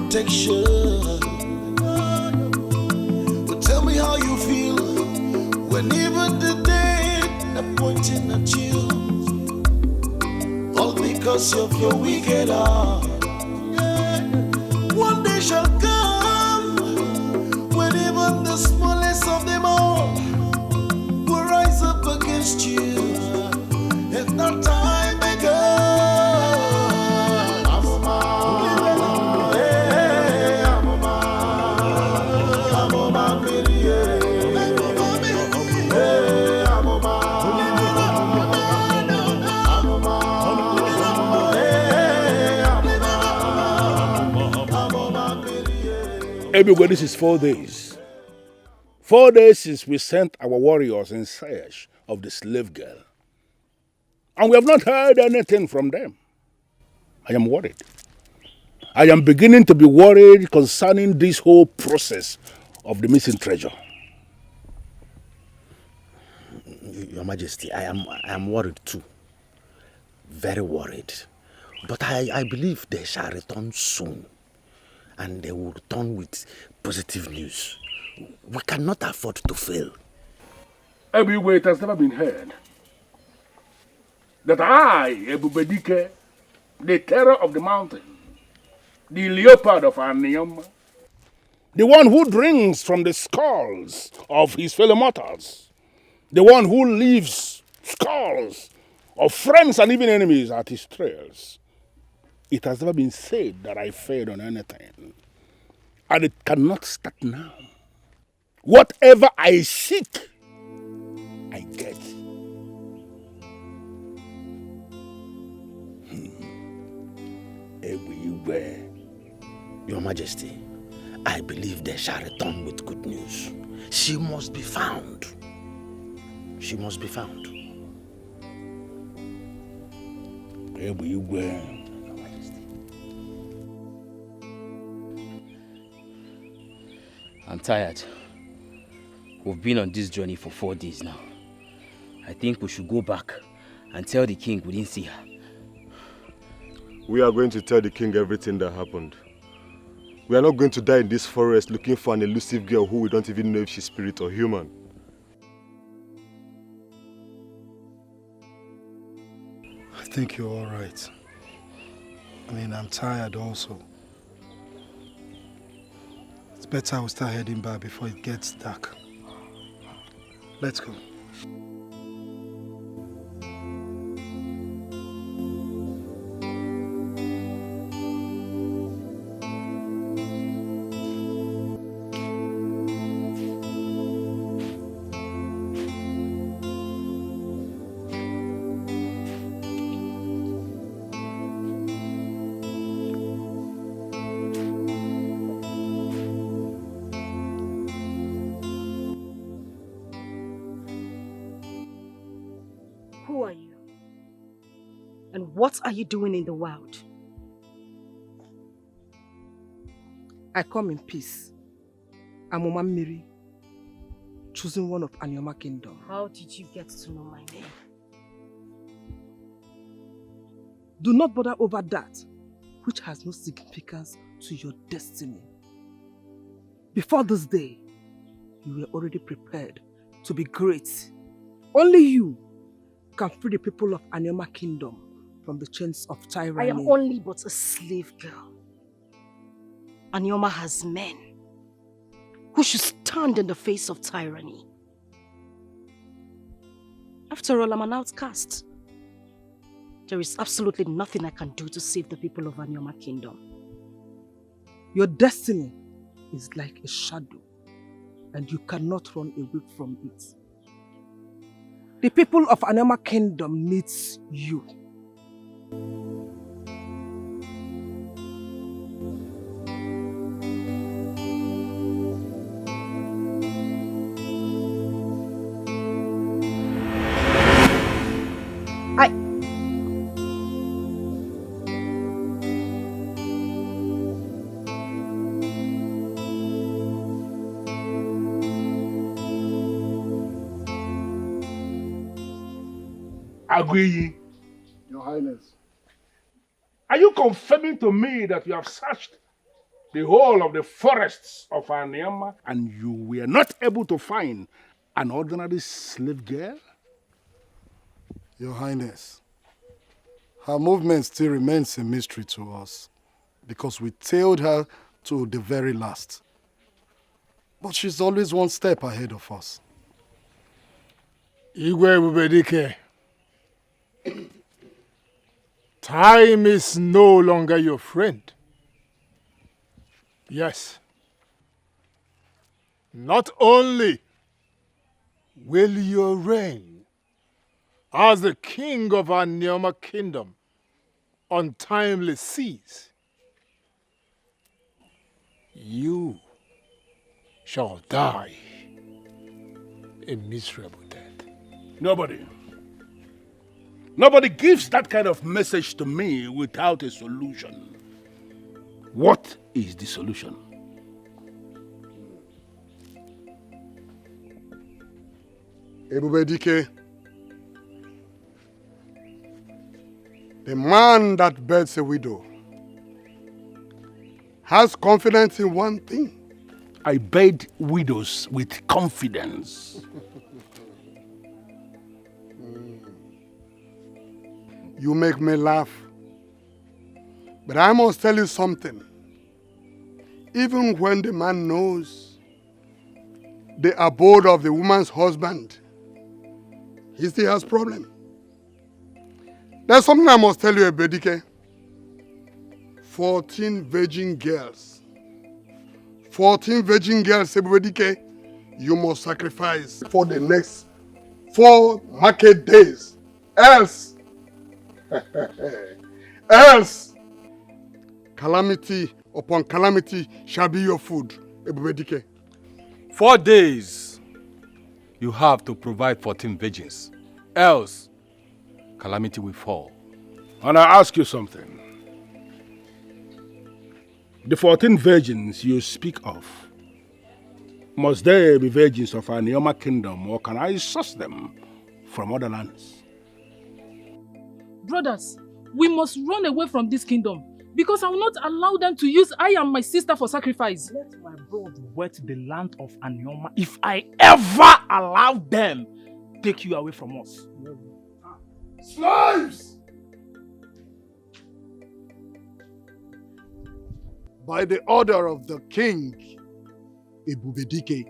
protection. But tell me how you feel when even the dead are pointing at you, all because of your wicked heart. One day shall come when even the smallest of them all will rise up against you. If not time ago, Amuma, Everybody, this is 4 days. 4 days since we sent our warriors in search of the slave girl. And we have not heard anything from them. I am worried. I am beginning to be worried concerning this whole process of the missing treasure. Your Majesty, I am worried too. Very worried. But I believe they shall return soon. And they will return with positive news. We cannot afford to fail. Everywhere it has never been heard that I, Ebubedike, the terror of the mountain, the leopard of Anioma, the one who drinks from the skulls of his fellow mortals, the one who leaves skulls of friends and even enemies at his trails. It has never been said that I failed on anything. And it cannot start now. Whatever I seek, I get. Everywhere. Your Majesty, I believe they shall return with good news. She must be found. She must be found. Everywhere. I'm tired. We've been on this journey for 4 days now. I think we should go back and tell the king we didn't see her. We are going to tell the king everything that happened. We are not going to die in this forest looking for an elusive girl who we don't even know if she's spirit or human. I think you're all right. I mean, I'm tired also. It's better we start heading back before it gets dark. Let's go. Who are you? And what are you doing in the wild? I come in peace. Amuma Mmiri, choosing one of Anioma Kingdom. How did you get to know my name? Do not bother over that, which has no significance to your destiny. Before this day, you were already prepared to be great. Only you can free the people of Anioma Kingdom from the chains of tyranny. I am only but a slave girl. Anioma has men who should stand in the face of tyranny. After all, I'm an outcast. There is absolutely nothing I can do to save the people of Anioma Kingdom. Your destiny is like a shadow, and you cannot run away from it. The people of Anioma Kingdom needs you. Agui, Your Highness. are you confirming to me that you have searched the whole of the forests of Anioma and you were not able to find an ordinary slave girl? Your Highness, her movement still remains a mystery to us because we tailed her to the very last. But she's always one step ahead of us. Igwe Ebubedike, time is no longer your friend. Yes. Not only will your reign as the king of Anioma Kingdom untimely cease, you shall die a miserable death. Nobody. Nobody gives that kind of message to me without a solution. What is the solution? Ebubedike, the man that beds a widow has confidence in one thing. I bed widows with confidence. You make me laugh. But I must tell you something. Even when the man knows the abode of the woman's husband, he still has problem. There's something I must tell you, Ebedike. 14 virgin girls. 14 virgin girls, Ebedike, you must sacrifice for the next 4 market days. Else, calamity upon calamity shall be your food, Ebubedike. 4 days, you have to provide 14 virgins. Else, calamity will fall. And I ask you something. The 14 virgins you speak of, must they be virgins of our Neoma kingdom, or can I source them from other lands? Brothers, we must run away from this kingdom because I will not allow them to use I and my sister for sacrifice. Let my blood wet the land of Anioma if I ever allow them take you away from us. Slaves! By the order of the king, Ebubedike,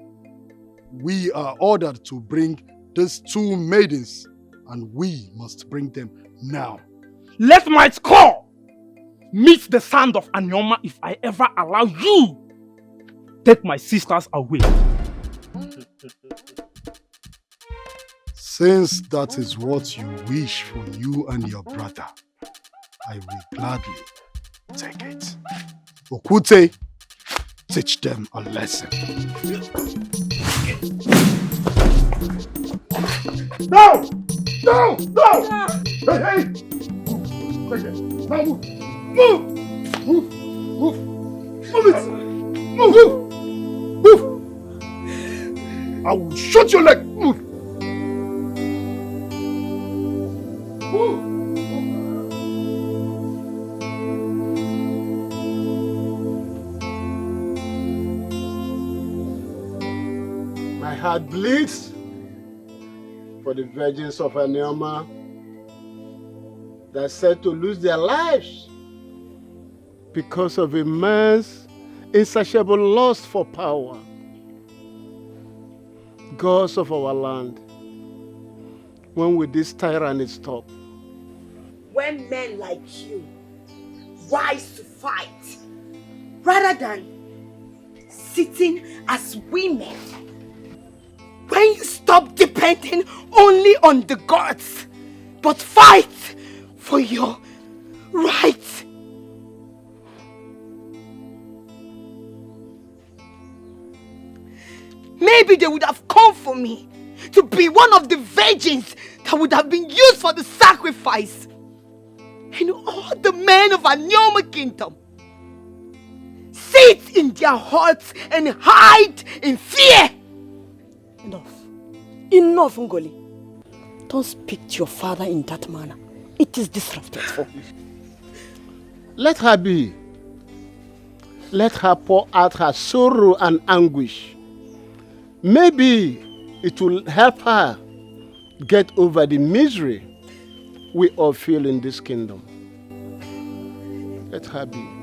we are ordered to bring these 2 maidens, and we must bring them now. Let my skull meet the sand of Anioma if I ever allow you take my sisters away. Since that is what you wish for you and your brother, I will gladly take it. Okute, teach them a lesson. No! No! No! Hey, hey! Take it. Now move! Move! Move! Move! Move it! Move! Move! I will shoot your leg! Move! Move! My heart bleeds for the virgins of Anioma that are said to lose their lives because of a man's insatiable lust for power. Gods of our land, when will this tyranny stop? When men like you rise to fight rather than sitting as women. When you stop depending only on the gods, but fight for your rights. Maybe they would have come for me to be one of the virgins that would have been used for the sacrifice. And all the men of Anioma kingdom sit in their huts and hide in fear. Enough. Enough, Ngoli. Don't speak to your father in that manner. It is disrespectful. Let her be. Let her pour out her sorrow and anguish. Maybe it will help her get over the misery we all feel in this kingdom. Let her be.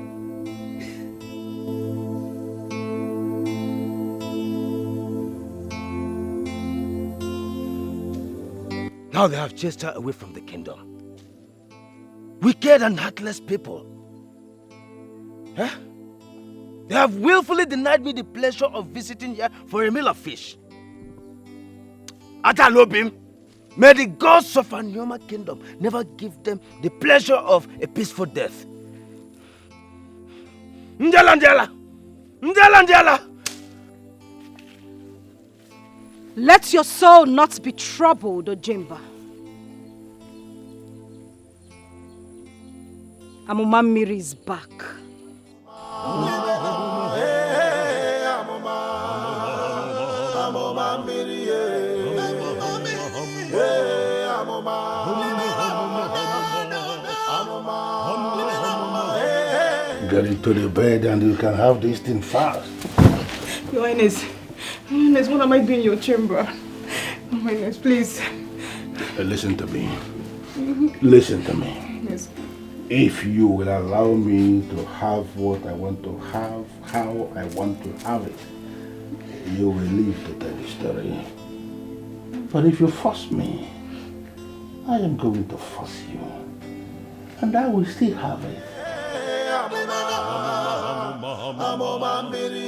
Now they have chased her away from the kingdom. Wicked and heartless people. Huh? They have willfully denied me the pleasure of visiting here for a meal of fish. Atalobim, may the gods of Anioma kingdom never give them the pleasure of a peaceful death. Njala, Njala! Njala, Njala! Let your soul not be troubled, Ojemba. Amuma Mmiri is back. Get into the bed and you can have this thing fast. Your Highness, what am I doing in your chamber? Your Highness, please. Listen to me. Listen to me. Yes. If you will allow me to have what I want to have, how I want to have it, you will live to tell the story. But if you force me, I am going to force you. And I will still have it. Amuma Mmiri,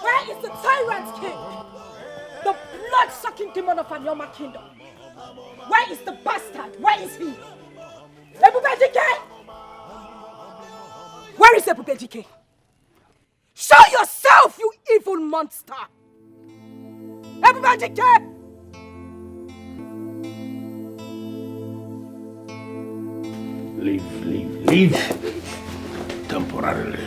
Where is the tyrant king? The blood-sucking demon of Anyoma kingdom. Where is the bastard? Where is he? Ebubedike! Where is Ebubedike? Show yourself, you evil monster! Ebubedike! Leave. Temporarily.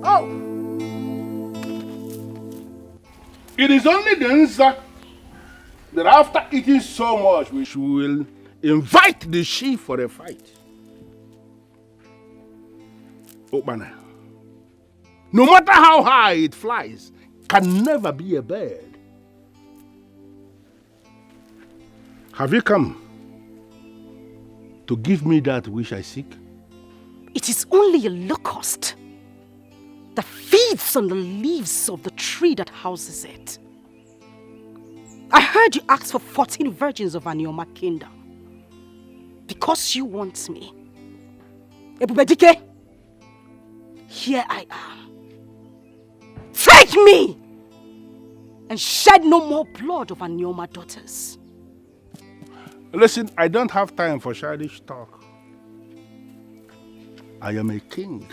Oh! It is only then, sir, that after eating so much, we will invite the chief for a fight. Okbana, no matter how high it flies, can never be a bird. Have you come to give me that which I seek? It is only a locust that feeds on the leaves of the tree that houses it. I heard you ask for 14 virgins of Anyoma kingdom. Because you want me. Ebubedike, here I am. Take me! And shed no more blood of Anyoma daughters. Listen, I don't have time for childish talk. I am a king.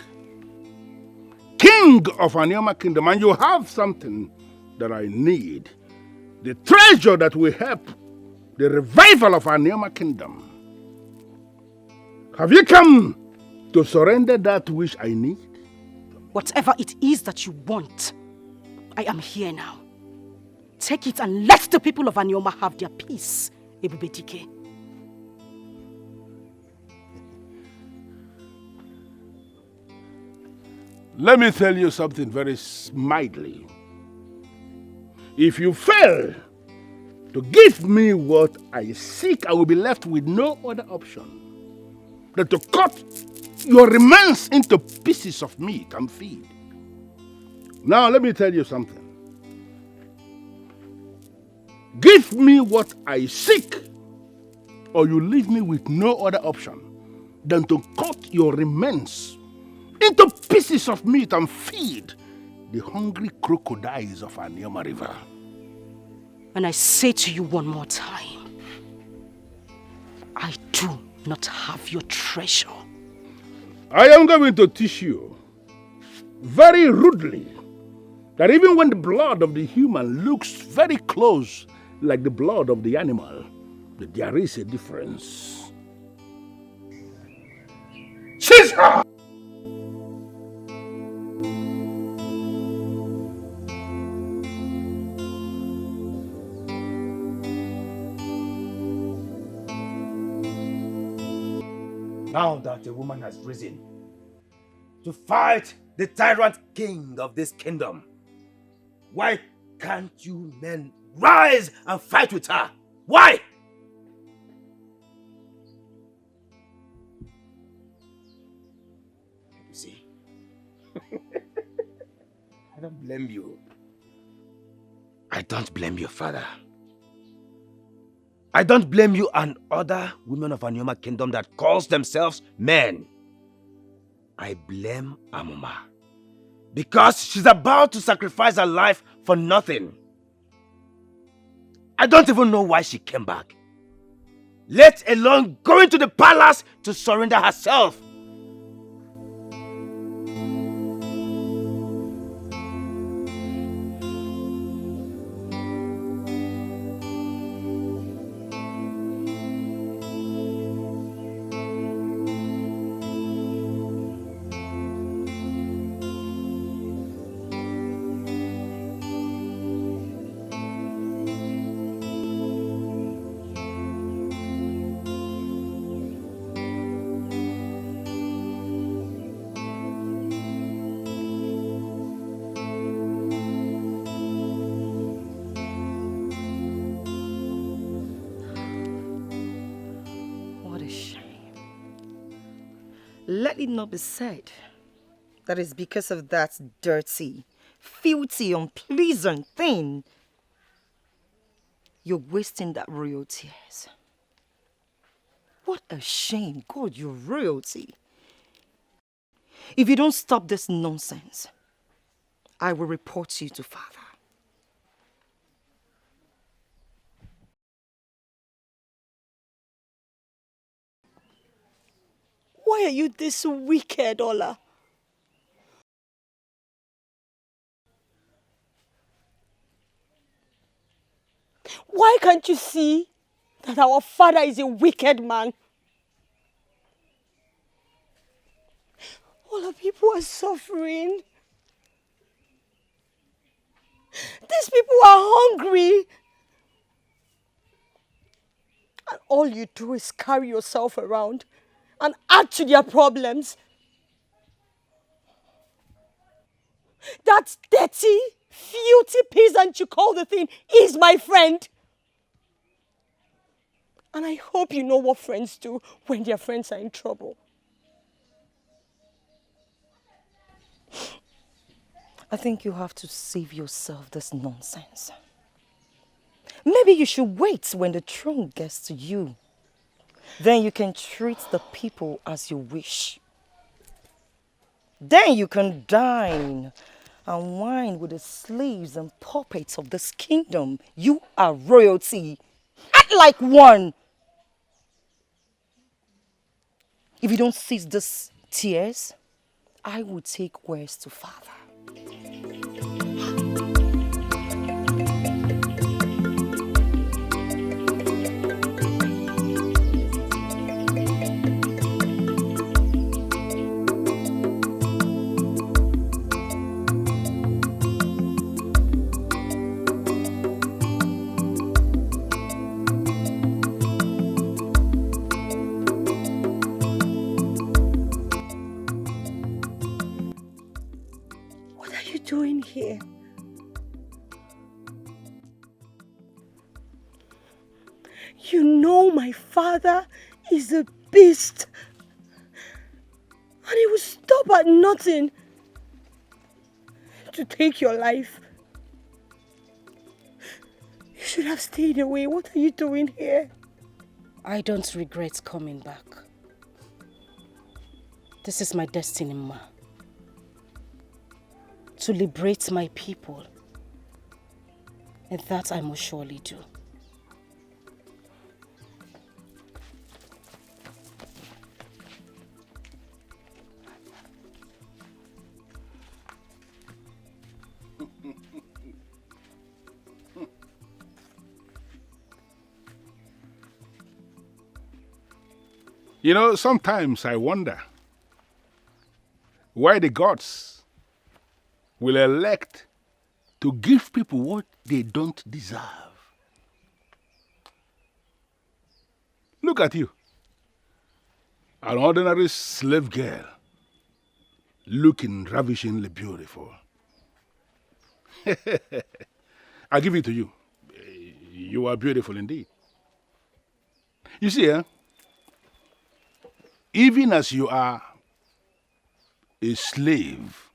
King of Anyoma kingdom, and you have something that I need. The treasure that will help the revival of Anyoma kingdom. Have you come to surrender that which I need? Whatever it is that you want, I am here now. Take it and let the people of Anyoma have their peace, Ebubedike. Let me tell you something very mildly. If you fail to give me what I seek, I will be left with no other option than to cut your remains into pieces of meat and feed. Now let me tell you something. Give me what I seek, or you leave me with no other option than to cut your remains into pieces of meat and feed the hungry crocodiles of Anyoma River. And I say to you one more time, I do not have your treasure. I am going to teach you very rudely that even when the blood of the human looks very close like the blood of the animal, that there is a difference. Seize her! Now that a woman has risen to fight the tyrant king of this kingdom, why can't you men rise and fight with her? Why? You see, I don't blame you. I don't blame your father. I don't blame you and other women of Anyoma Kingdom that calls themselves men. I blame Amuma. Because she's about to sacrifice her life for nothing. I don't even know why she came back. Let alone going to the palace to surrender herself. Let it not be said that it's because of that dirty, filthy, unpleasant thing you're wasting that royal tears. What a shame. God, you're royalty. If you don't stop this nonsense, I will report you to Father. Why are you this wicked, Ola? Why can't you see that our father is a wicked man? All the people are suffering. These people are hungry. And all you do is carry yourself around and add to their problems. That dirty, filthy peasant you call the thing is my friend. And I hope you know what friends do when their friends are in trouble. I think you have to save yourself this nonsense. Maybe you should wait when the throne gets to you. Then you can treat the people as you wish. Then you can dine and wine with the slaves and puppets of this kingdom. You are royalty. Act like one. If you don't cease these tears, I will take words to Father. Doing here? You know my father is a beast, and he will stop at nothing to take your life. You should have stayed away. What are you doing here? I don't regret coming back. This is my destiny, Ma. To liberate my people. And that I must surely do. You know, sometimes I wonder why the gods will elect to give people what they don't deserve. Look at you, an ordinary slave girl, looking ravishingly beautiful. I give it to you. You are beautiful indeed. You see, even as you are a slave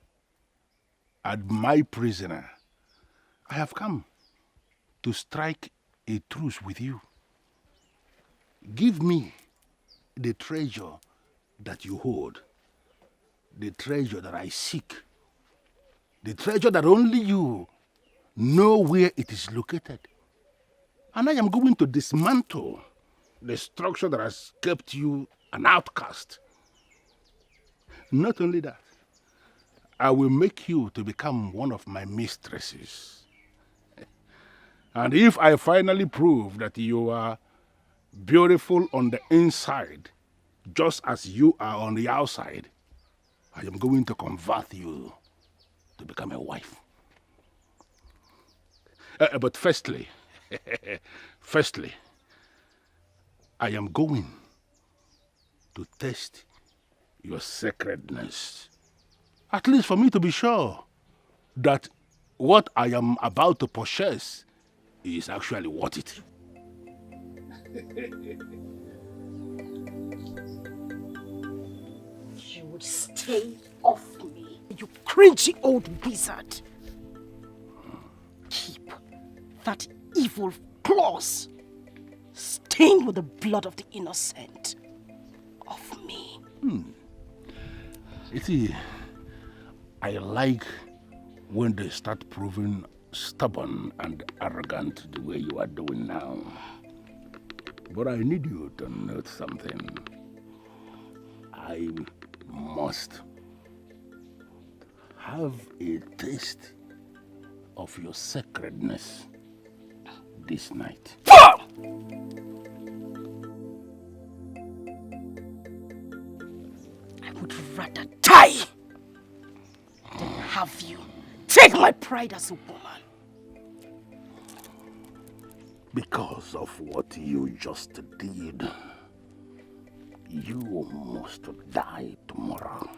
and my prisoner, I have come to strike a truce with you. Give me the treasure that you hold, the treasure that I seek, the treasure that only you know where it is located. And I am going to dismantle the structure that has kept you an outcast. Not only that, I will make you to become one of my mistresses. And if I finally prove that you are beautiful on the inside, just as you are on the outside, I am going to convert you to become a wife. But firstly, I am going to test your sacredness. At least for me to be sure that what I am about to possess is actually worth it. You would stay off me, you cringy old wizard. Keep that evil claws stained with the blood of the innocent off me. You see, I like when they start proving stubborn and arrogant the way you are doing now. But I need you to note something. I must have a taste of your sacredness this night. I would rather die than have you take my pride as a woman. Because of what you just did, you must die tomorrow.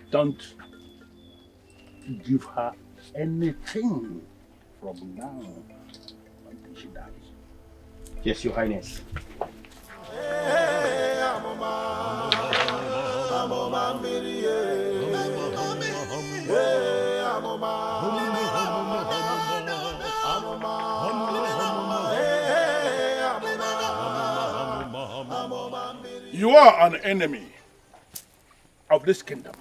Don't give her anything from now until she dies. Yes, Your Highness. Amuma Mmiri, You are an enemy of this kingdom.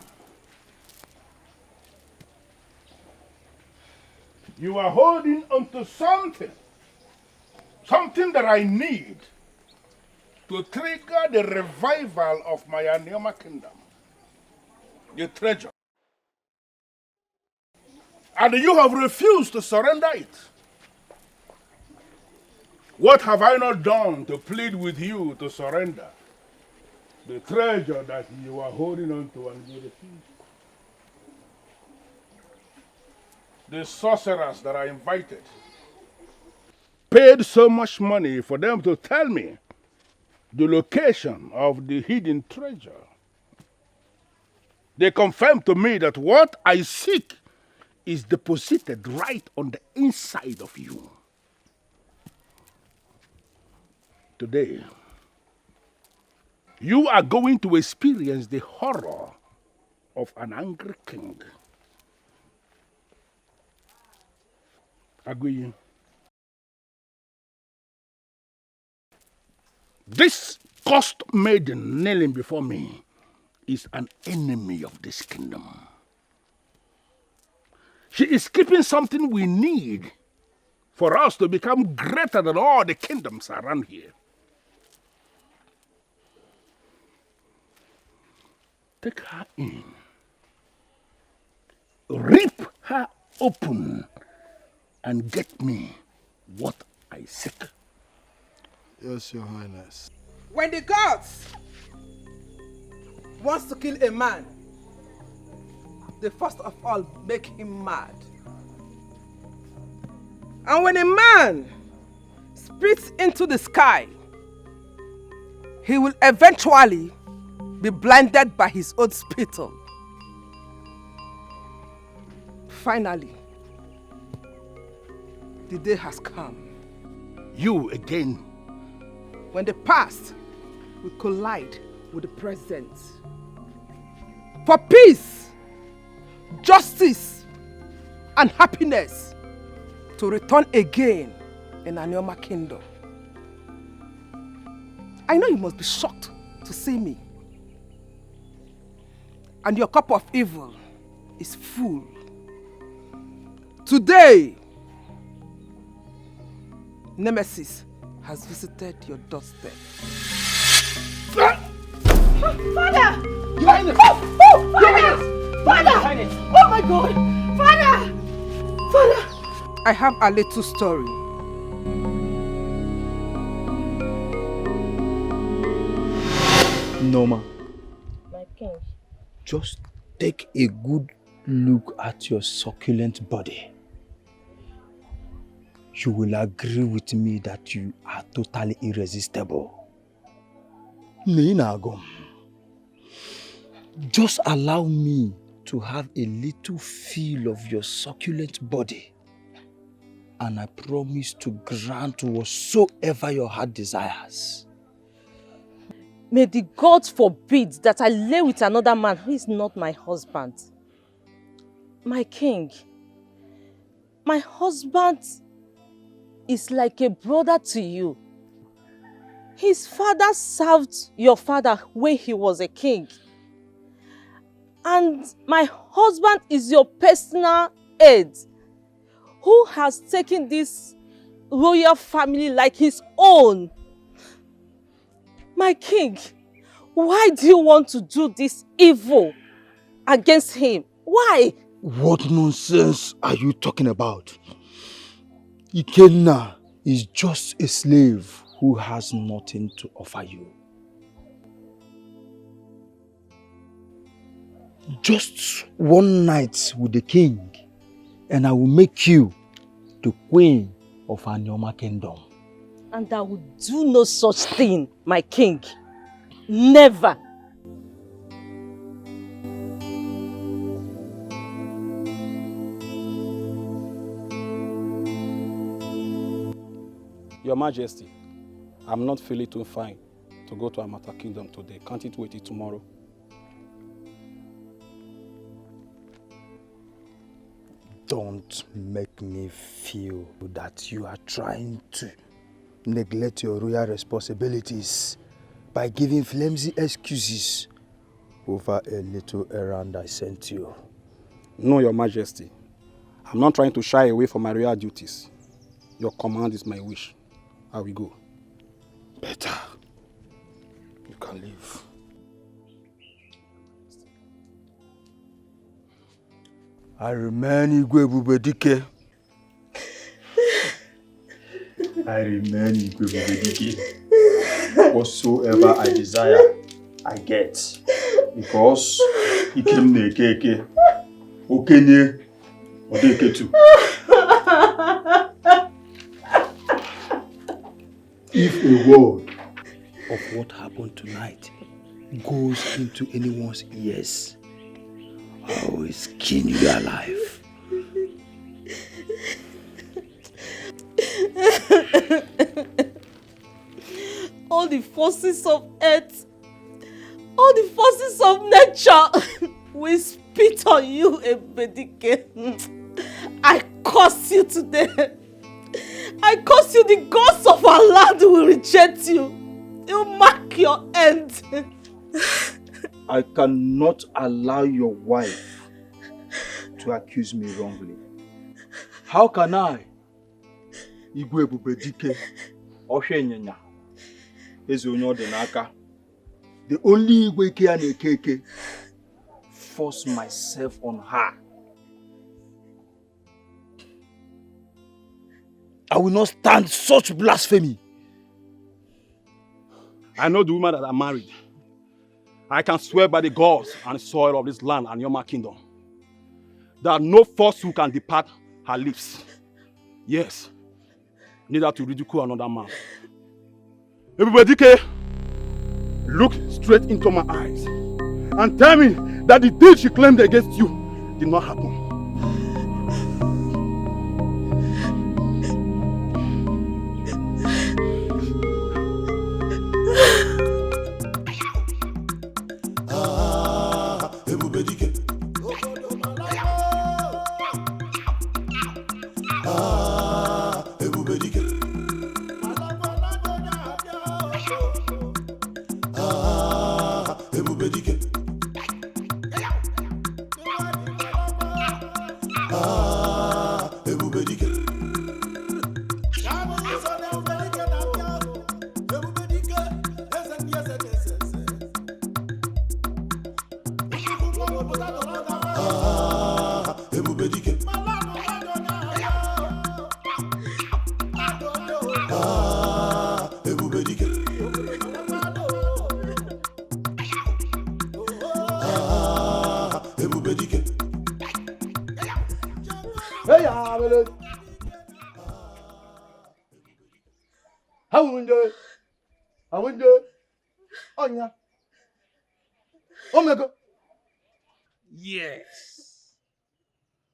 You are holding onto something that I need to trigger the revival of my Anioma kingdom, the treasure. And you have refused to surrender it. What have I not done to plead with you to surrender the treasure that you are holding on to and you refuse? The sorcerers that I invited paid so much money for them to tell me the location of the hidden treasure. They confirmed to me that what I seek is deposited right on the inside of you. Today, you are going to experience the horror of an angry king. Agree? This cursed maiden kneeling before me is an enemy of this kingdom. She is keeping something we need for us to become greater than all the kingdoms around here. Take her in. Rip her open and get me what I seek. Yes, Your Highness. When the gods wants to kill a man, they first of all make him mad. And when a man spits into the sky, he will eventually be blinded by his own spittle. Finally, the day has come. You again. When the past will collide with the present. For peace, justice, and happiness to return again in Anioma Kingdom. I know you must be shocked to see me. And your cup of evil is full. Today, Nemesis has visited your doorstep. Father! Your Highness! Oh, Father! Father! Oh my God! Father! Father! I have a little story. Norma, My king. just take a good look at your succulent body. You will agree with me that you are totally irresistible. Ninago, just allow me to have a little feel of your succulent body, and I promise to grant whatsoever your heart desires. May the gods forbid that I lay with another man who is not my husband. My king, my husband is like a brother to you. His father served your father when he was a king. And my husband is your personal aide who has taken this royal family like his own. My king, why do you want to do this evil against him? Why? What nonsense are you talking about? Ikenna is just a slave who has nothing to offer you. Just one night with the king, and I will make you the queen of Anioma Kingdom. And I will do no such thing, my king. Never. Your Majesty, I'm not feeling too fine to go to Amata Kingdom today. Can't it wait till tomorrow? Don't make me feel that you are trying to neglect your royal responsibilities by giving flimsy excuses over a little errand I sent you. No, Your Majesty. I'm not trying to shy away from my royal duties. Your command is my wish. I will go. Better. You can leave. I remain Igwe Bubedike. I remain Igwe Bubedike. Whatsoever I desire, I get. Because Ikem Nekeke, Okenye, Odeketu. If a word of what happened tonight goes into anyone's ears, I will skin you alive. All the forces of earth, all the forces of nature will spit on you, Ebedike. I curse you today. I curse you, the gods of our land will reject you. You'll mark your end. I cannot allow your wife to accuse me wrongly. How can I? Igwe Bubedike, Oshenyenya, Ezonyo Denaka, the only Igwe Keke, force myself on her. I will not stand such blasphemy. I know the woman that I married. I can swear by the gods and soil of this land and Anioma Kingdom that no falsehood can depart her lips. Yes, neither to ridicule another man. Ebubedike, look straight into my eyes and tell me that the deed she claimed against you did not happen. Hey, Abele. How window? How window? Onya. Omega. Yes.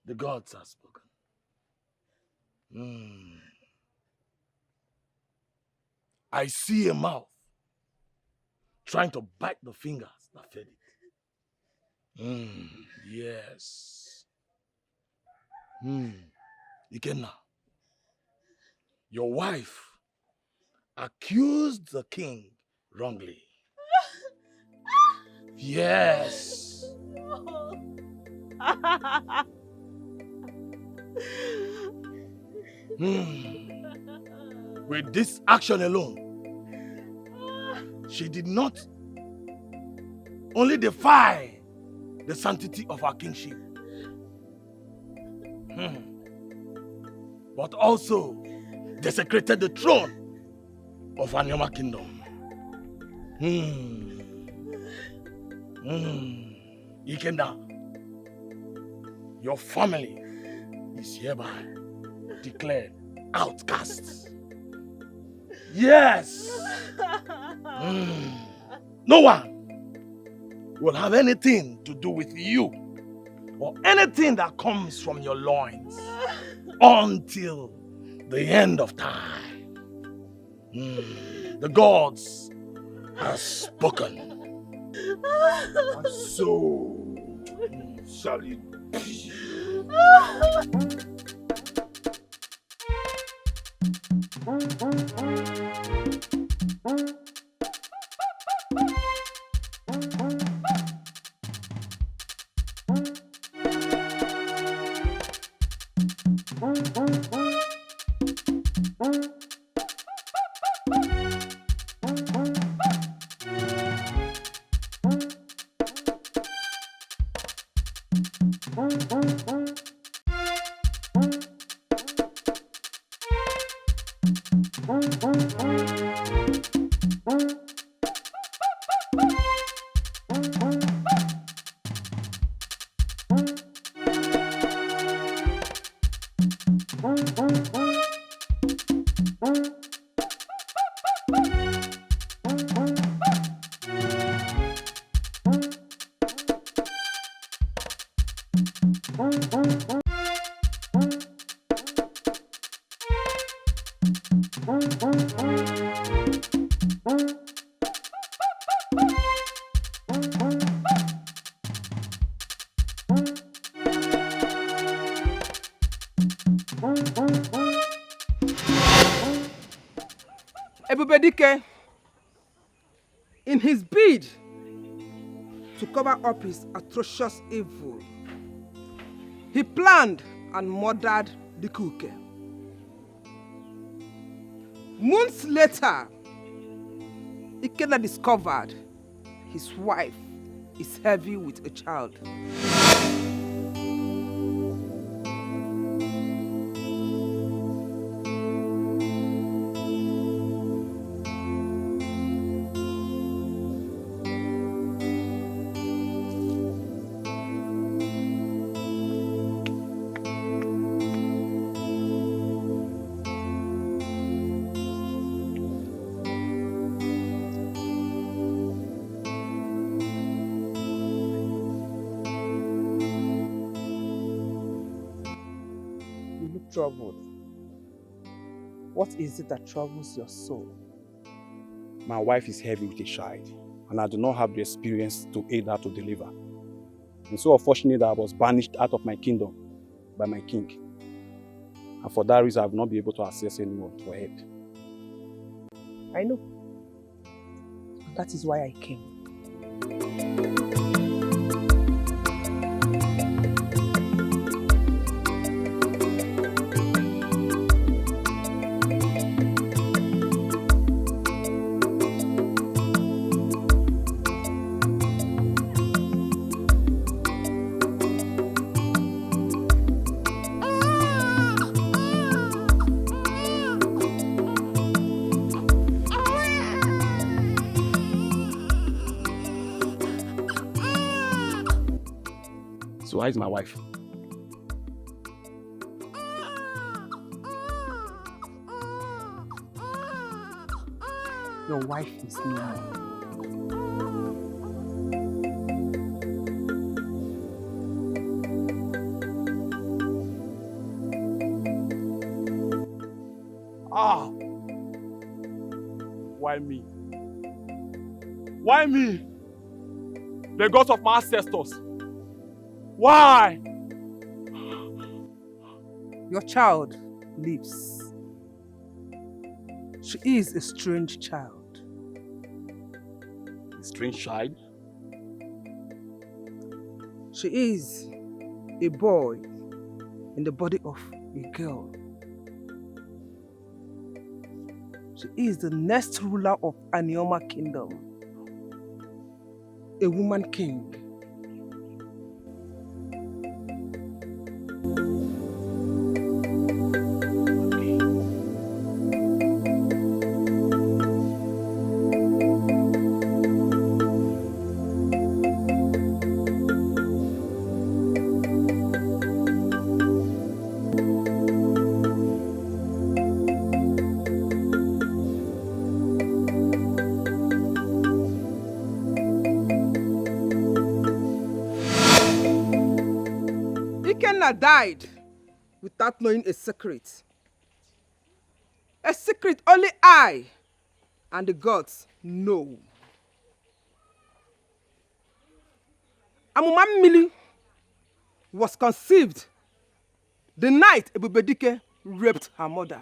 The gods have spoken. I see a mouth trying to bite the fingers that fed it. Yes. Ikenna, your wife accused the king wrongly. Yes. With this action alone, she did not only defy the sanctity of our kingship, but also desecrated the throne of Anyoma Kingdom. Ikenna, your family is hereby declared outcasts. Yes! No one will have anything to do with you or anything that comes from your loins until the end of time. The gods have spoken, and so shall it be. Ebubedike, in his bid to cover up his atrocious evil, he planned and murdered the cook. Months later, Ikenna discovered his wife is heavy with a child. Troubled. What is it that troubles your soul? My wife is heavy with a child, and I do not have the experience to aid her to deliver. And so unfortunate that I was banished out of my kingdom by my king. And for that reason, I have not been able to access anyone for help. I know. That is why I came. So why is my wife? your wife is no more. Ah! Why me? Why me? The gods of my ancestors. Why? Your child lives. She is a strange child. A strange child? She is a boy in the body of a girl. She is the next ruler of Anioma Kingdom. A woman king. Died without knowing a secret. A secret only I and the gods know. Amuma Mmiri was conceived the night Ebubedike raped her mother.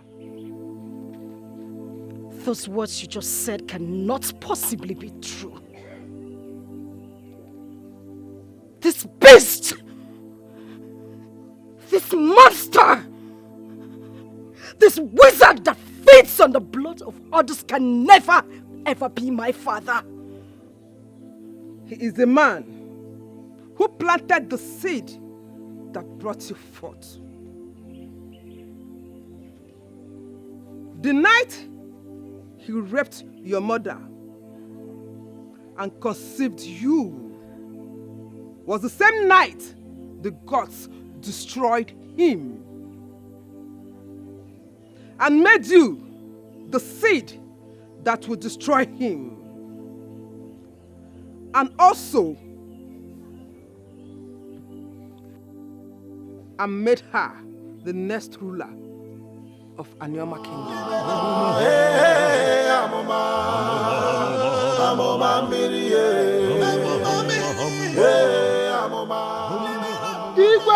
Those words you just said cannot possibly be true. This beast! This monster! This wizard that feeds on the blood of others can never, ever be my father. He is the man who planted the seed that brought you forth. The night he raped your mother and conceived you was the same night the gods destroyed him and made you the seed that will destroy him, and also and made her the next ruler of Anioma Kingdom. Amuma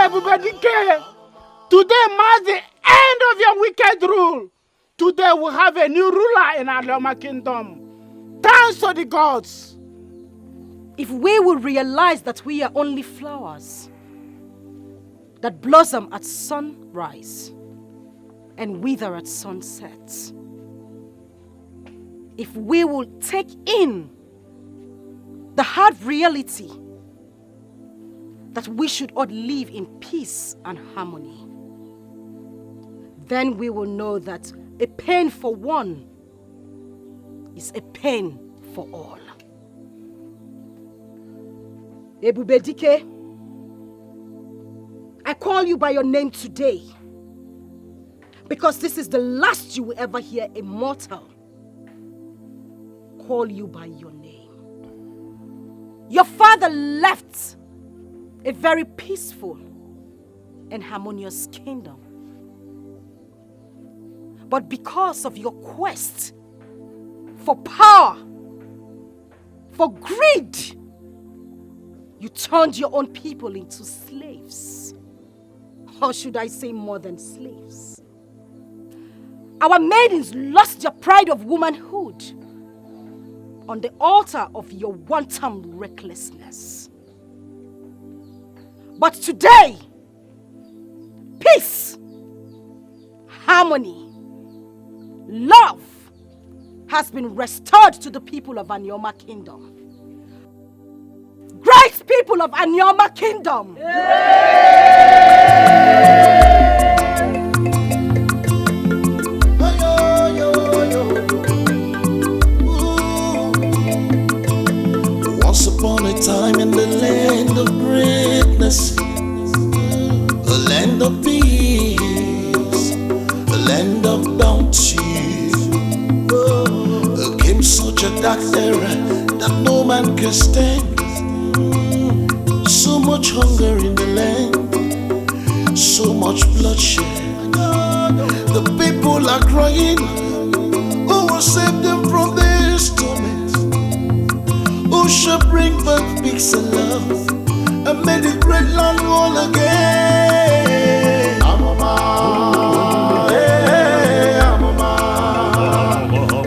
Ebubedike, today marks the end of your wicked rule. Today we have a new ruler in Anioma Kingdom. Thanks to the gods. If we will realize that we are only flowers that blossom at sunrise and wither at sunset, if we will take in the hard reality that we should all live in peace and harmony, then we will know that a pain for one is a pain for all. Ebubedike, I call you by your name today because this is the last you will ever hear a mortal call you by your name. Your father left a very peaceful and harmonious kingdom. But because of your quest for power, for greed, you turned your own people into slaves. Or should I say more than slaves? Our maidens lost their pride of womanhood on the altar of your wanton recklessness. But today, peace, harmony, love has been restored to the people of Anioma Kingdom. Great people of Anioma Kingdom! Once upon a time in the land of greatness, a land of peace, a land of bounty, came such such a dark era that no man can stand. So much hunger in the land, so much bloodshed. The people are crying, who will save them from this torment? Who shall bring back peace and love and make the great land whole again? Amuma, hey, Amuma,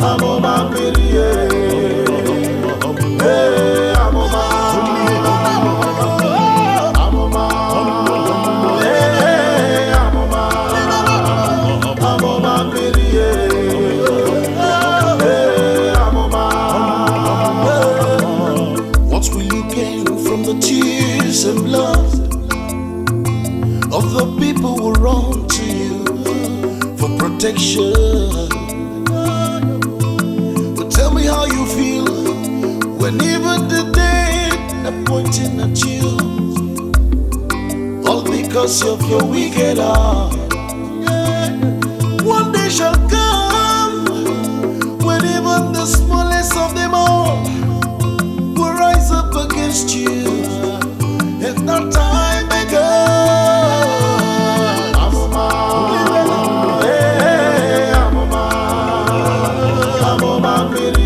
Amuma Mmiri, hey, Amuma, Amuma, hey, Amuma, Amuma Mmiri, hey, Amuma. What will you gain from the tears and blood of the people who run to you for protection? But tell me how you feel when even the dead are pointing at you, all because of your wicked heart. One day shall come when even the smallest of them all will rise up against you. If not time begun, Amuma, hey, Amuma, Amuma Mmiri.